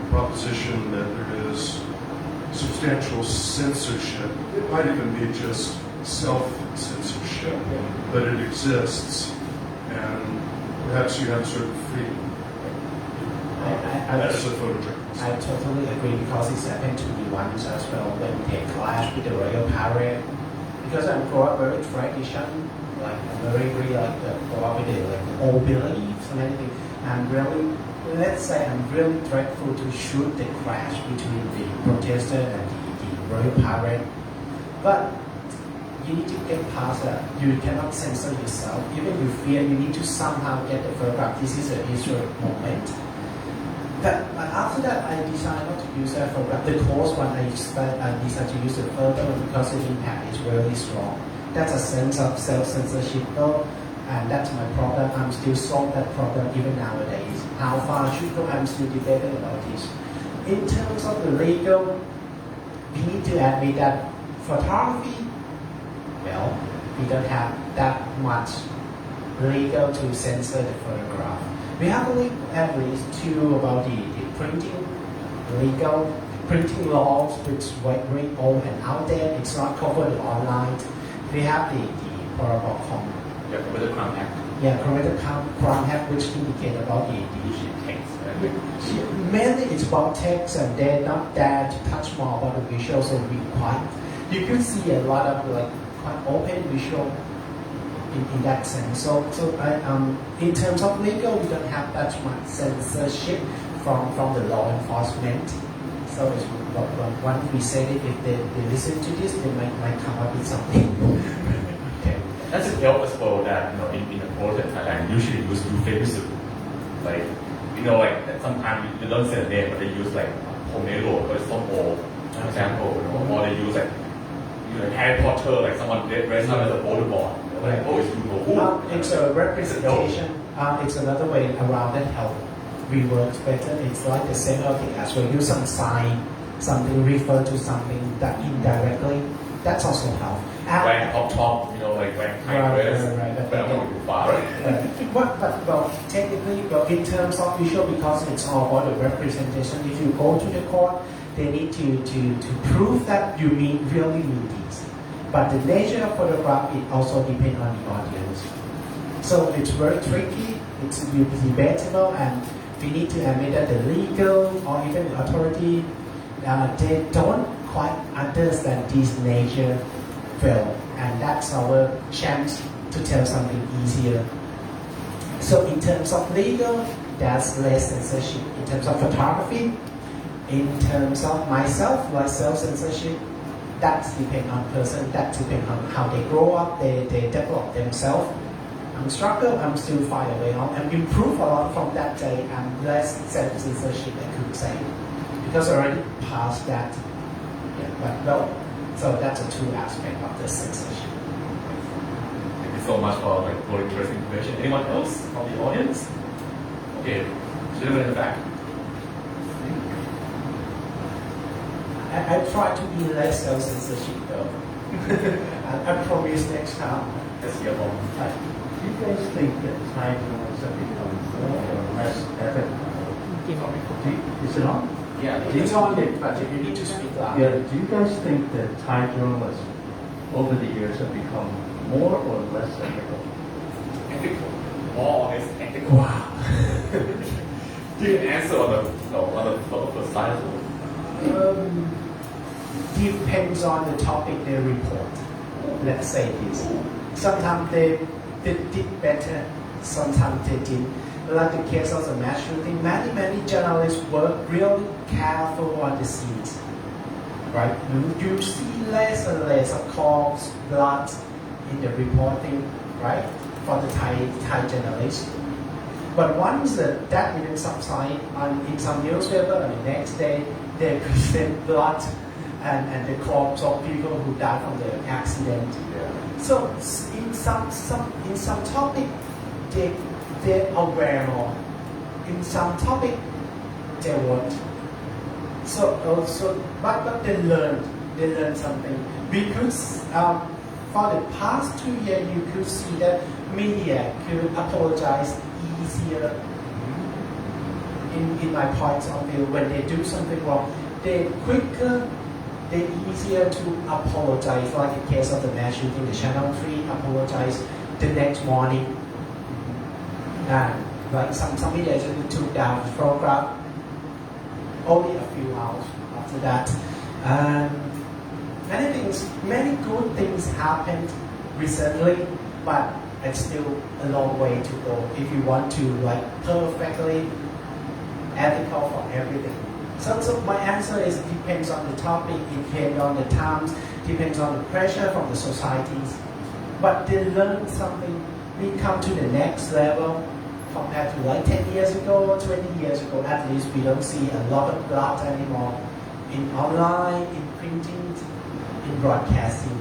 proposition that there is substantial censorship? It might even be just self-censorship, but it exists, and perhaps you have a certain freedom as a photojournalist.
I totally agree, because it's happened to me once as well when we take class with the royal parade. Because I'm grow up very tradition, like I'm very like grow up with the old beliefs and everything. I'm really, let's say, I'm really dreadful to shoot the clash between the protester and the royal parade. But you need to get past that. You cannot censor yourself. Even you fear, you need to somehow get the photograph. This is a historic moment. But after that, I decided not to use that photograph. The course one, I decided to use the photo because the impact is really strong. That's a sense of self-censorship though, and that's my problem. I'm still solving that problem even nowadays. How far I should go, I'm still debating about this. In terms of the legal, we need to admit that photography, well, we don't have that much legal to censor the photograph. We have at least two about the printing laws, which is very old and out there. It's not covered online. We have the Protocol.
Yeah, with the Crown Act.
Yeah, Creative Crown Act, which indicate about the
Text.
mainly it's about text, and they're not there to touch more about the visual, so you could see a lot of like quite open visual in that sense. So in terms of legal, we don't have that much censorship from the law enforcement. So it's once we said it, if they listen to this, they might come up with something. Okay.
That's a help as well that in the court in Thailand usually use euphemism, like like sometimes they don't say the name, but they use like pomelo or some old example, or they use like Harry Potter, like someone dressed up as a Voldemort. Like, oh, it's
It's a representation. It's another way around that help reworks better. It's like the same thing as well. Use some sign, something refer to something that indirectly. That's also help.
Wearing top, like wearing tight dress.
Right.
But I'm not too far, right?
But technically, in terms of visual, because it's all about the representation. If you go to the court, they need to prove that you really mean this. But the nature of photograph, it also depends on the audience. So it's very tricky, it's debatable, and we need to admit that the legal or even the authority, they don't quite understand this nature well, and that's our chance to tell something easier. So in terms of legal, there's less censorship. In terms of photography, in terms of myself, like self-censorship, that depends on person, that depends on how they grow up, they develop themselves. I'm struggle, I'm still find a way on, and improve a lot from that day, and less self-censorship, I could say, because I already passed that. Yeah, but no, so that's a two aspect of the censorship.
Thank you so much for like more interesting information. Anyone else from the audience? Okay, gentleman in the back.
I try to be less self-censorship though. I promise next time.
Let's hear from.
Do you guys think that Thai journalists have become more or less ethical? Is it on?
Yeah, it's on it, but you need to speak loud.
Yeah. Do you guys think that Thai journalists over the years have become more or less ethical?
Ethical. More or less ethical.
Wow.
Do you answer on the side?
Depends on the topic they report. Let's say this. Sometimes they did better, sometimes they didn't. Like the case of the mass shooting, many journalists work really careful on the scenes. Right? You see less and less of corpse, blood in the reporting, right? For the Thai journalists. But once that didn't subside, in some newspaper, and the next day they present blood and the corpse of people who died from the accident.
Yeah.
So in some topic, they're aware more. In some topic, they won't. But they learn something. Because for the past 2 years, you could see that media could apologize easier. In my point of view, when they do something wrong, they quicker. They're easier to apologize, like in case of the mass shooting, the Channel 3 apologized the next morning. And like some media just took down the program only a few hours after that. And many good things happened recently, but it's still a long way to go if you want to like perfectly ethical for everything. So my answer is depends on the topic, it depends on the times, depends on the pressure from the societies. But they learn something, we come to the next level compared to like 10 years ago, 20 years ago, at least we don't see a lot of blood anymore in online, in printing, in broadcasting.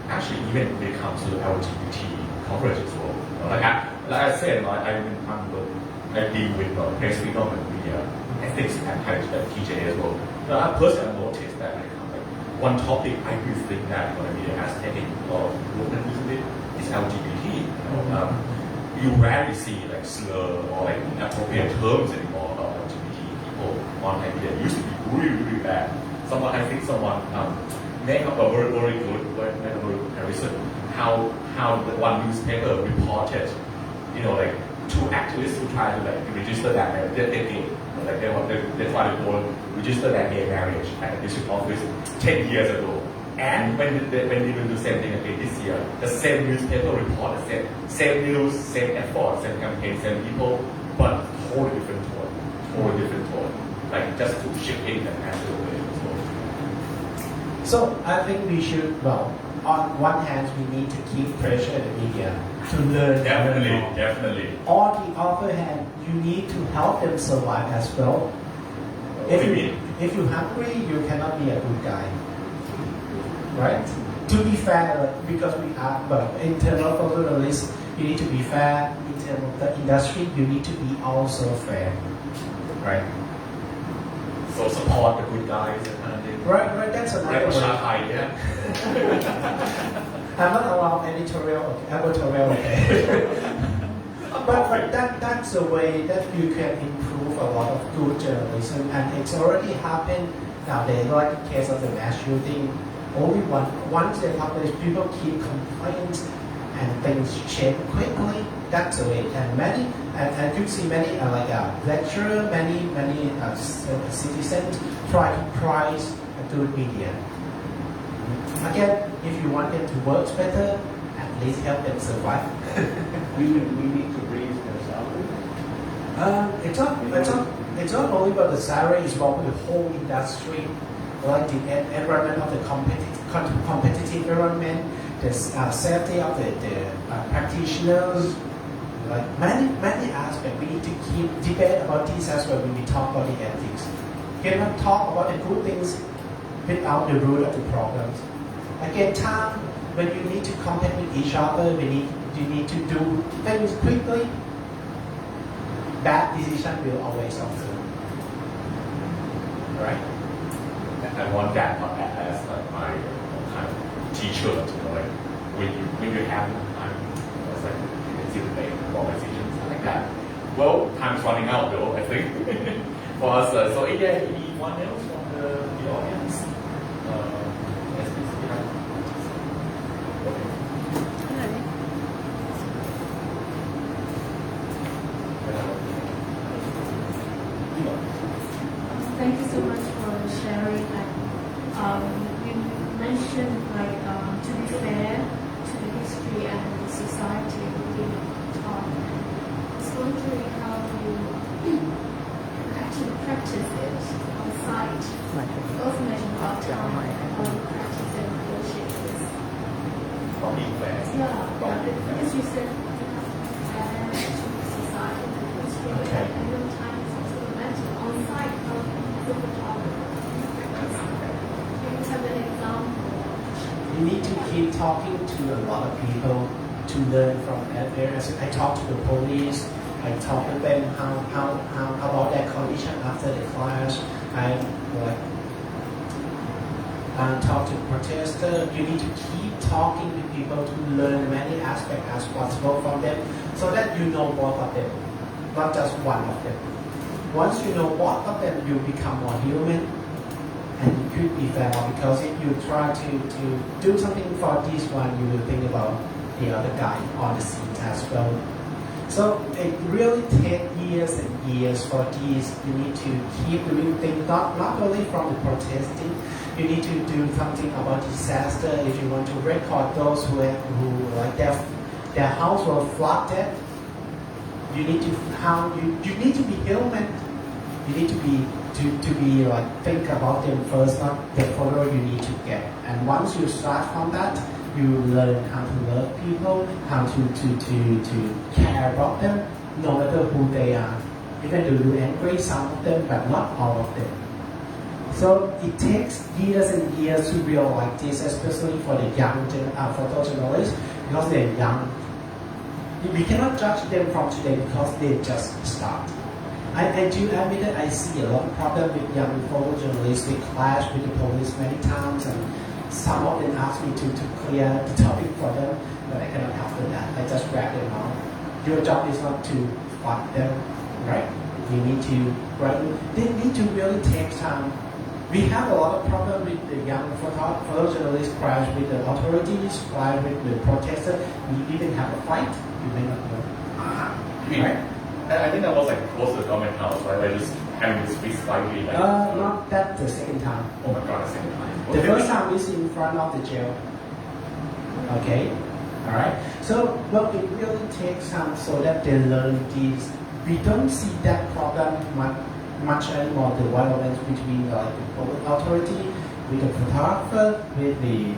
Actually, even when it comes to LGBT coverage as well. Like I said, I deal with press freedom and media ethics and TJ as well. I personally noticed that one topic I do think that media has taken a lot of movement recently is LGBT. You rarely see like slur or like inappropriate terms anymore about LGBT people on media. It used to be really bad. I think someone make up a very good comparison how the one newspaper reported, like two activists who try to like register that they try to go register that gay marriage at the district office 10 years ago. And when they do the same thing again this year, the same newspaper report the same news, same effort, same campaign, same people, but totally different tone. Like just to shift in and answer away.
So I think we should, on one hand, we need to keep pressure the media to learn.
Definitely.
On the other hand, you need to help them survive as well. If you're hungry, you cannot be a good guy. Right? To be fair, because we are, in terms of journalists, you need to be fair. In terms of the industry, you need to be also fair. Right?
So support the good guys and kind of thing.
Right, that's another way.
Yeah.
I'm not allowed editorial, okay. but that's a way that you can improve a lot of good journalism, and it's already happened nowadays, like the case of the mass shooting. Only once they publish, people keep complaints and things change quickly. That's the way. And And you see many lecturer, many citizens try to price a good media. Again, if you want them to work better, at least help them survive.
We need to raise their salary.
It's not only about the salary, it's about the whole industry, like the environment of the competitive environment, the safety of the practitioners, like many aspects. We need to keep debate about these aspects when we talk about the ethics. You cannot talk about the good things without the root of the problems. Again, time when you need to compete with each other, you need to do things quickly. Bad decision will always occur. Right?
I want that as my kind of teacher to know, like when you have time, it's like you can see the day conversations like that. Well, time's running out though, I think, for us. So yeah, anyone else from the audience? Yes, please.
Thank you so much for sharing that. You mentioned to be fair to the history and the society within it's wondering how you actually practice it on site. You also mentioned about time and how you practice and negotiate this.
From being fair.
Because you said you have to be fair to society and the history,
Okay.
and your time is also mental on site.
You need to keep talking to a lot of people to learn from there. As I talk to the police, I talk to them how about their condition after the clash. I talk to protesters. You need to keep talking to people to learn many aspects as possible from them, so that you know both of them, not just one of them. Once you know both of them, you become more human. And you could be fair, because if you try to do something for this one, you will think about the other guy on the seat as well. So it really takes years and years for these. You need to keep doing things, not only from the protesting. You need to do something about disaster. If you want to record those who like their house was flooded, you need to be human. You need to be think about them first, not the photo you need to get. And once you start from that, you learn how to love people, how to care about them, no matter who they are. Even though you angry some of them, but not all of them. So it takes years and years to realize this, especially for the young photojournalists, because they're young. We cannot judge them from today because they just start. I do admit that I see a lot of problem with young photojournalists. They clash with the police many times, and some of them ask me to clear the topic for them, but I cannot help with that. I just grab them out. Your job is not to fight them, right? You need to, right? They need to really take time. We have a lot of problem with the young photojournalists clash with the authorities, clash with the protesters. We even have a fight. You may not know. Right?
I think that was like close to the government house, right? Like just having to speak slightly. Like,
not that the second time.
Oh my god, the second time.
The first time is in front of the jail. Okay, all right. So, well, it really takes time so that they learn these. We don't see that problem much anymore. The violence between the authority with the photographer, with the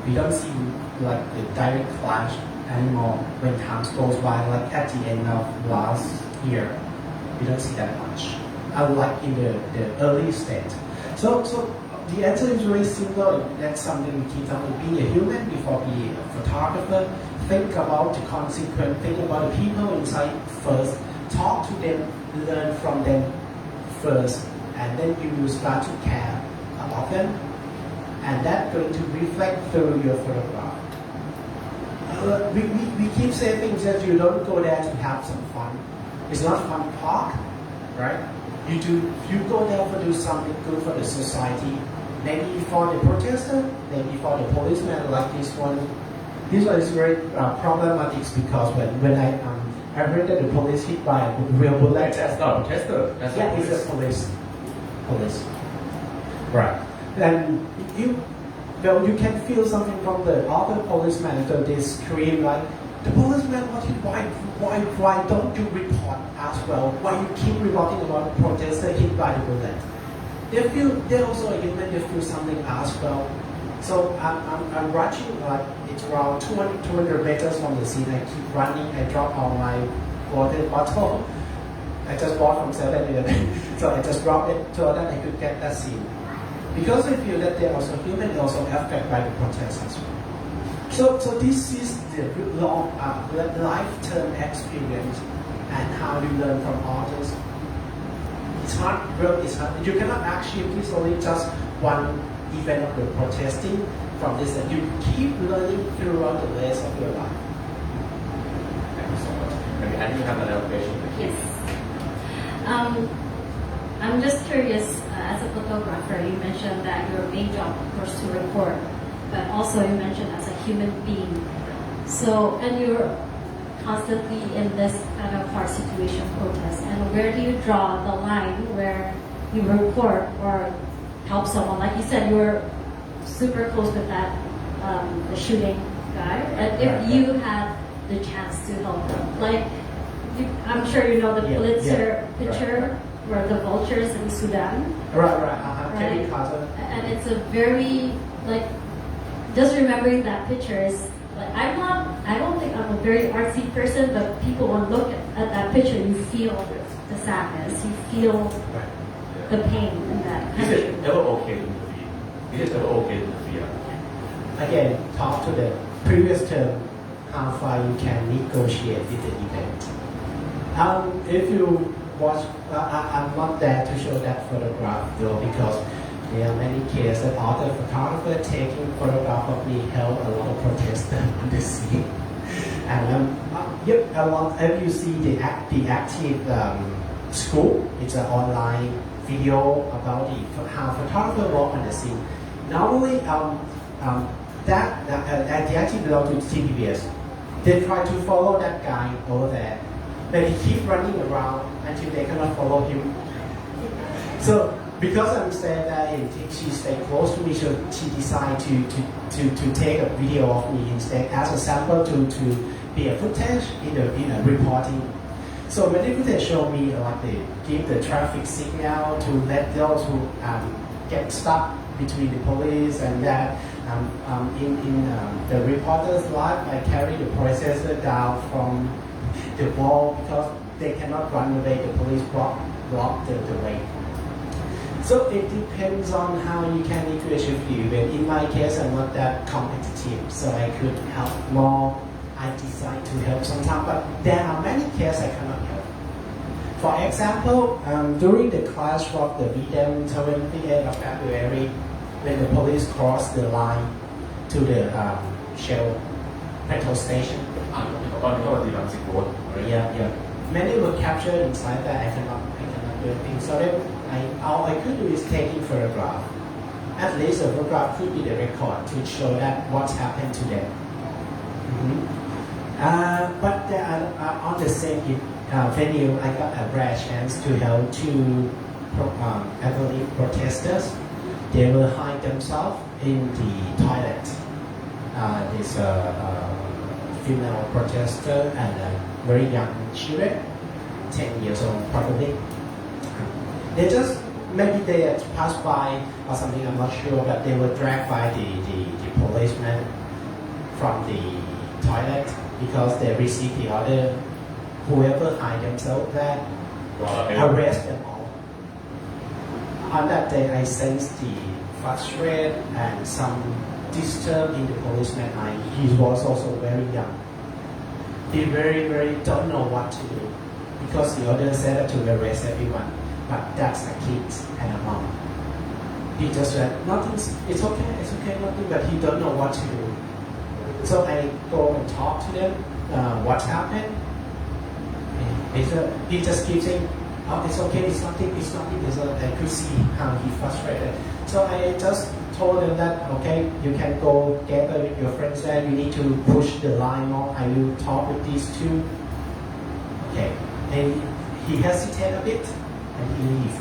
we don't see like the direct clash anymore when time goes by. Like at the end of last year, we don't see that much. Unlike in the early stage. So the answer is very simple. That's something we keep on being a human before being a photographer. Think about the consequence. Think about the people inside first. Talk to them. Learn from them first, and then you will start to care about them, and that's going to reflect through your photograph. We keep saying things that you don't go there to have some fun. It's not fun park, right? You go there to do something good for the society, maybe for the protester, maybe for the policeman like this one, This one is very problematic because when I heard that the police hit by a real bullet.
That's not a protester. That's
Yeah,
not
it's a police. Right. And you can feel something from the other policemen. So they scream like, the policeman, why don't you report as well? Why you keep reporting about the protester hit by the bullet? They also human. They feel something as well. So I'm rushing like it's around 200 meters from the scene. I keep running. I drop all my water bottle. I just bought from 7-Eleven. So I just dropped it so that I could get that scene. Because I feel that they're also human, they're also affected by the protest as well. So this is the long lifetime experience and how you learn from others. It's hard, really, it's hard. You cannot achieve this only just one event of the protesting from this, and you keep learning throughout the rest of your life.
Thank you so much. Maybe I do have another question.
Yes. I'm just curious, as a photographer, you mentioned that your main job, of course, to record, but also you mentioned as a human being. So, and you're constantly in this kind of hard situation protest, and where do you draw the line where you report or help someone? Like you said, you were super close with that, the shooting guy, and if you had the chance to help them, like, I'm sure you know the Pulitzer picture where the vultures in Sudan.
Right.
And it's a very, like, just remembering that picture is, like, I don't think I'm a very artsy person, but people will look at that picture, you feel the sadness, you feel the pain in that
Is
country.
it ever okay to interfere? Is it ever okay to interfere?
Again, talk to the previous term, how far you can negotiate with the event. If you watch, I'm not there to show that photograph though, because there are many cases that other photographers taking photograph of me help a lot of protesters on the scene. And a lot. If you see the active school, it's an online video about how photographers work on the scene. Normally, the active belong to TPBS. They try to follow that guy over there, but he keep running around until they cannot follow him. So because I'm staying there and she stayed close to me, so she decided to take a video of me instead as a sample to be a footage in a reporting. So many footage show me like they give the traffic signal to let those who get stuck between the police and that. In the reporter's life, I carry the processor down from the wall because they cannot run away. The police block the way. So it depends on how you can negotiate with the event. In my case, I'm not that competitive, so I could help more. I decide to help sometimes, but there are many cases I cannot help. For example, during the clash of the freedom 28th of February, when the police crossed the line to the Shell petrol station. Yeah. Many were captured inside that. I cannot do anything. So then all I could do is taking photograph. At least a photograph could be the record to show that what's happened to them. But on the same venue, I got a rare chance to help two I believe protesters. They will hide themselves in the toilet. There's a female protester and a very young children, 10 years old probably. They just, maybe they had passed by or something, I'm not sure, but they were dragged by the policeman from the toilet because they received the order, whoever hide themselves there, arrest them all. On that day, I sensed the frustration and some disturb in the policeman. He was also very young. He very don't know what to do because the order said to arrest everyone, but that's a kid and a mom. He just said, nothing, it's okay, nothing, but he don't know what to do. So I go and talk to them, what happened. He just keeps saying, oh, it's okay, it's nothing. I could see how he frustrated. So I just told them that, okay, you can go gather with your friends there, you need to push the line more, I will talk with these two. Okay, and he hesitated a bit, and he leaves.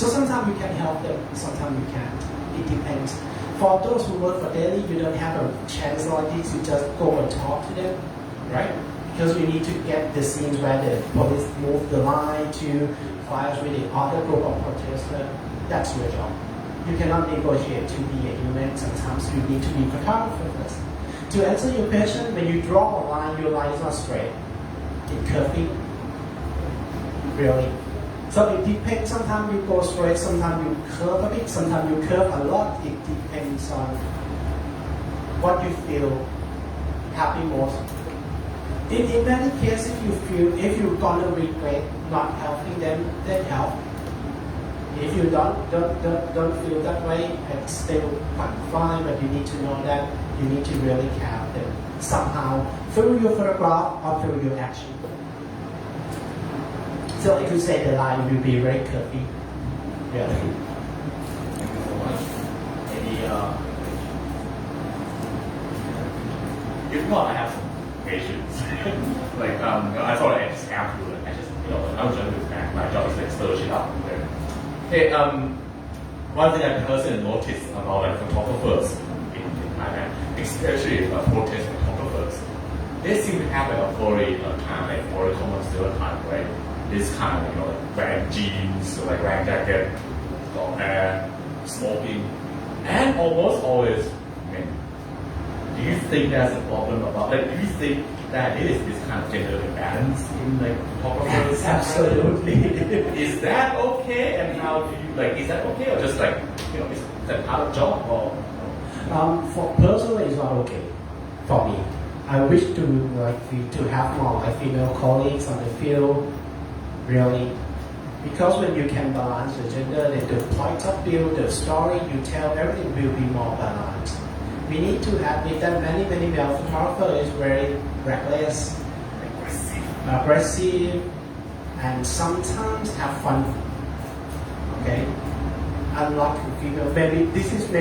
So sometimes you can help them, sometimes you can't. It depends. For those who work for daily, you don't have a chance like this, you just go and talk to them, right? Because you need to get the scenes where the police move the line to fight with the other group of protesters. That's your job. You cannot negotiate to be a human. Sometimes you need to be photographer first. To answer your question, when you draw a line, your line is not straight. It's curvy. Really. So it depends. Sometimes you go straight, sometimes you curve a bit, sometimes you curve a lot. It depends on what you feel happy most. In many cases, if you're gonna regret not helping them, then help. If you don't feel that way, it's still fine. But you need to know that you need to really care them somehow through your photograph or through your action. So if you say the line will be very curvy, really.
Thank you so much. Maybe, if not, I have some patience. Like, I thought I just have to, I'm a journalist, and my job is like stir shit up. Hey, one thing I personally noticed about like photographers in Thailand, especially protest photographers, they seem to have a very very common stereotype, right? This kind of, like wearing jeans, or like wearing jacket, long hair, smoking, and almost always men. Do you think there's a problem about that? Do you think that is this kind of gender imbalance in like photographers?
Absolutely.
Is that okay? And how do you is that okay, or just like is that part of the job, or?
For personally, it's not okay for me. I wish to have more like female colleagues on the field, really, because when you can balance the gender, then the point of view, the story you tell, everything will be more balanced. We need to admit that many male photographers is very reckless, aggressive, and sometimes have fun. Okay, unlike female, maybe this is a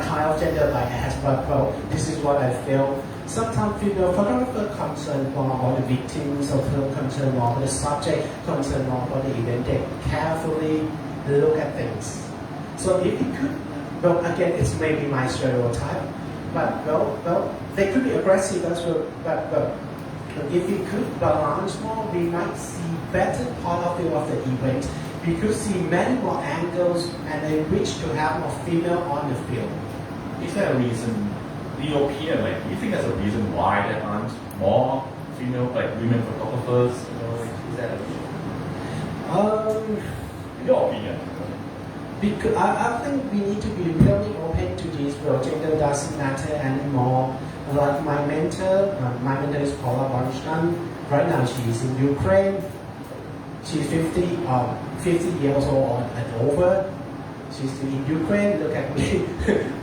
kind of gender bias, but well, this is what I feel. Sometimes female photographer concerned more about the victims, or concerned more about the subject, concerned more about the event. They carefully look at things. So if it could, well, again, it's maybe my stereotype, but well, they could be aggressive as well. But if we could balance more, we might see better point of view of the event. We could see many more angles, and they wish to have more female on the field.
Is there a reason? In your opinion, do you think there's a reason why there aren't more female, women photographers? Is that a reason? In your opinion?
Because I think we need to be really open to this. Well, gender doesn't matter anymore. Like my mentor is Paula Bonstein. Right now she's in Ukraine. She's 50 years old and over. She's in Ukraine. Look at me,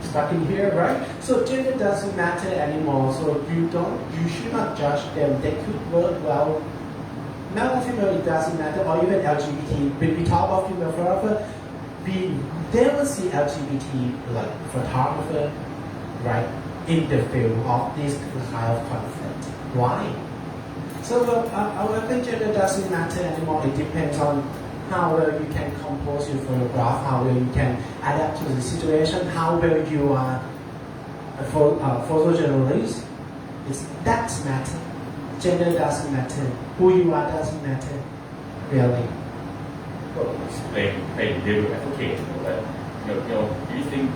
stuck in here, right? So gender doesn't matter anymore. So you should not judge them. They could work well. Male or female, it doesn't matter. Or even LGBT. When we talk about female photographer, we never see LGBT photographer, right, in the field of this kind of conflict. Why? So I think gender doesn't matter anymore. It depends on how well you can compose your photograph, how well you can adapt to the situation, how well you are a photojournalist. That matter. Gender doesn't matter. Who you are doesn't matter, really.
They devil advocate, do you think,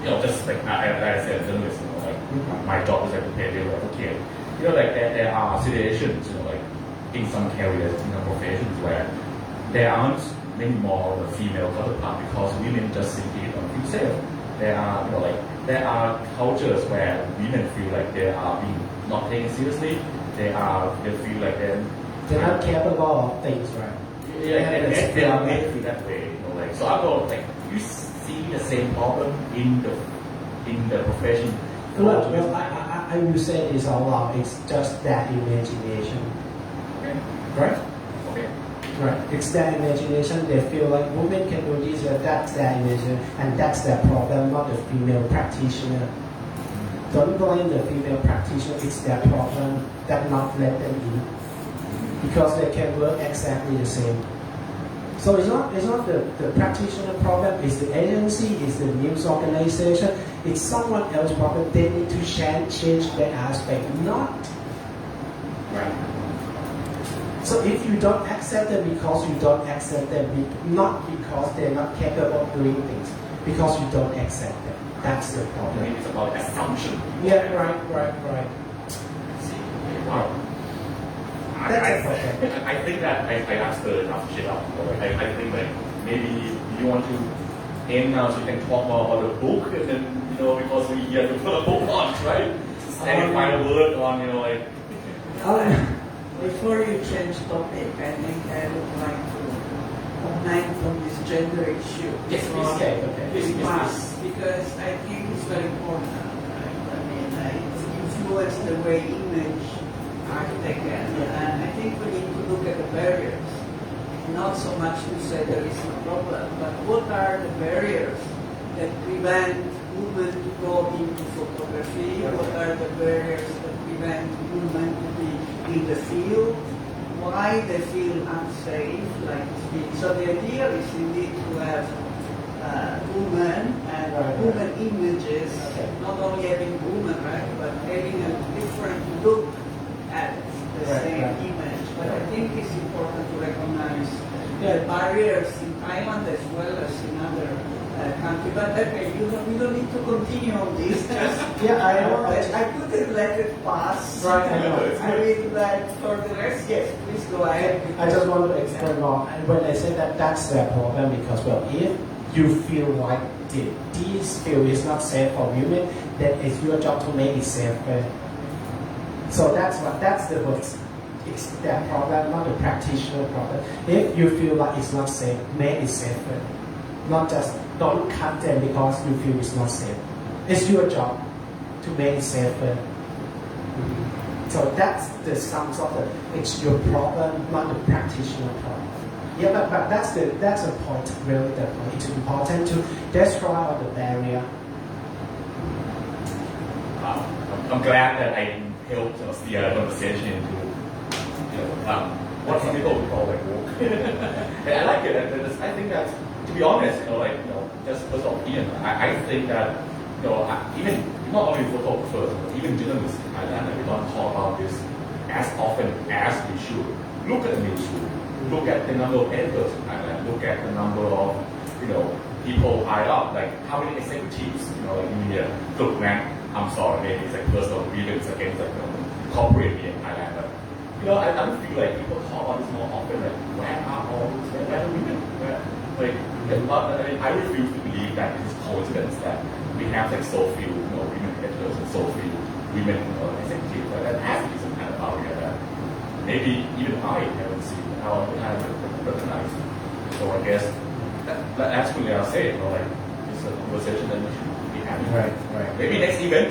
just like I said, journalist, my job is to play devil advocate. There are situations, in some careers, in some professions where there aren't many more female counterparts because women just simply don't feel safe. There are cultures where women feel like they are being not taken seriously. They feel like they're
not capable of things, right?
Yeah, and they are made to feel that way. So I thought, you see the same problem in the profession.
Well, I will say this all along. It's just that imagination.
Okay.
Right?
Okay.
Right. It's their imagination. They feel like women can do this or that's their imagination, and that's their problem, not the female practitioner. Don't blame the female practitioner. It's their problem that not let them in, because they can work exactly the same. So it's not the practitioner problem. It's the agency. It's the news organization. It's someone else's problem. They need to change their aspect, not right. So if you don't accept them because you don't accept them, not because they're not capable of doing things, because you don't accept them. That's the
I
problem.
mean, it's about assumption.
Yeah, right.
Wow.
That's okay.
I think that I asked enough shit out. I think like maybe you want to end now so you can talk more about the book, and then because we here to put a book on, right? Any final word on like.
Before you change topic, I think I would like to comment on this gender issue.
Yes, please.
Okay.
Because I think it's very important. Right? I mean, it's influenced the way image are taken, and I think we need to look at the barriers. Not so much to say there is no problem, but what are the barriers that prevent women to go into photography? What are the barriers that prevent women to be in the field? Why they feel unsafe, like speak. So the idea is indeed to have women and women images, not only having women, right, but having a different look at the same image. But I think it's important to recognize the barriers in Thailand as well as in other countries. But okay, we don't need to continue on this. I couldn't let it pass.
Right, I know.
I mean, but for the rest, yes, please go ahead.
I just want to explain more. And when I say that, that's their problem, because if you feel like this field is not safe for women, then it's your job to make it safer. So that's the words. It's their problem, not the practitioner problem. If you feel like it's not safe, make it safer. Not just don't cut them because you feel it's not safe. It's your job to make it safer. So that's the sum of it. It's your problem, not the practitioner problem. Yeah, but that's a point, really. The point. It's important to destroy all the barrier.
I'm glad that I helped steer the conversation into what some people would call like woke. And I like it. And I think that, to be honest, just because of Ian, I think that even not only photographers, but even journalists in Thailand, we don't talk about this as often as we should. Look at the newsroom. Look at the number of editors in Thailand. Look at the number of people higher up. Like how many executives like in here. Look, man, I'm sorry, maybe it's like personal grievance against corporate in Thailand, but I don't feel like people talk about this more often. Like, where are the women? I refuse to believe that it is coincidence that we have like so few women editors and so few women executives. That has to be some kind of barrier that maybe even I haven't seen, how I haven't recognized. So I guess that's really I'll say it's a conversation that we should be having.
Right.
Maybe next event.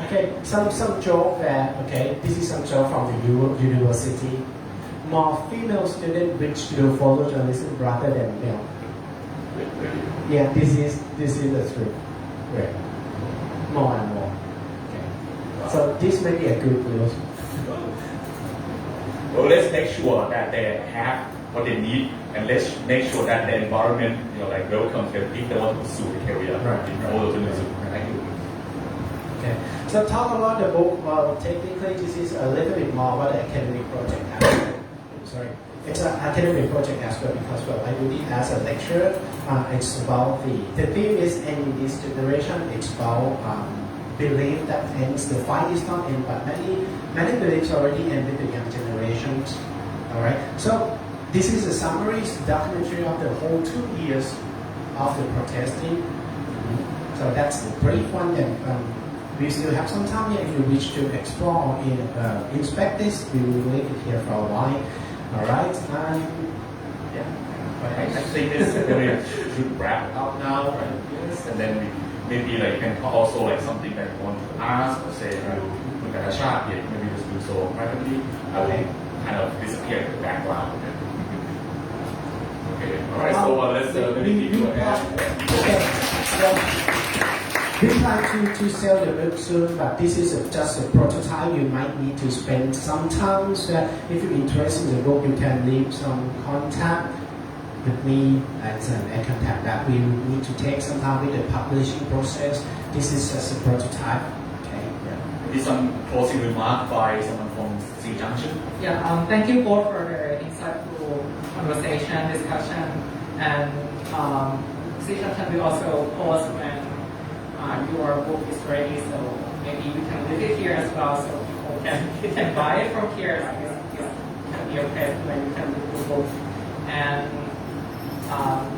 Okay, some joke there. Okay, this is some joke from the university. More female students which do photojournalism rather than male. Yeah, this is the truth. Right. More and more. Okay. So this may be a good news.
Well, let's make sure that they have what they need, and let's make sure that the environment, welcomes them if they want to pursue the career in photojournalism. Thank you.
Okay. So talk about the book. Well, technically, this is a little bit more about the academic project aspect. Sorry, it's an academic project aspect because I do it as a lecturer. It's about the theme is ending this generation. It's about belief that ends. The fight is not end, but many beliefs already end with the young generations. All right. So this is a summary, documentary of the whole 2 years of the protesting. So that's the brief one. And we still have some time here if you wish to explore or inspect this. We will leave it here for a while. All right.
I think this should wrap up now, right? Yes, and then maybe can also something that you want to ask or say to Karntachat, maybe just do so privately. I will kind of disappear in the background. Okay. All right. So let's maybe give you a hand.
Okay. So we plan to sell the book soon, but this is just a prototype. You might need to spend some time. So if you're interested in the book, you can leave some contact with me and a contact that we need to take some time with the publishing process. This is just a prototype. Okay.
Maybe some closing remark by someone from C Junction.
Yeah, thank you both for the insightful conversation, discussion, and C Junction will also post when your book is ready, so maybe you can leave it here as well, so people can buy it from here. It can be okay when you can read the book. And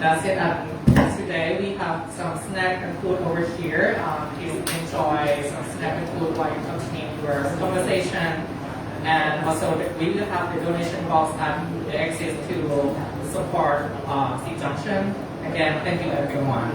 that's it. And today we have some snack and food over here. Please enjoy some snack and food while you continue your conversation. And also we will have the donation box at the exit to support C Junction. Again, thank you everyone.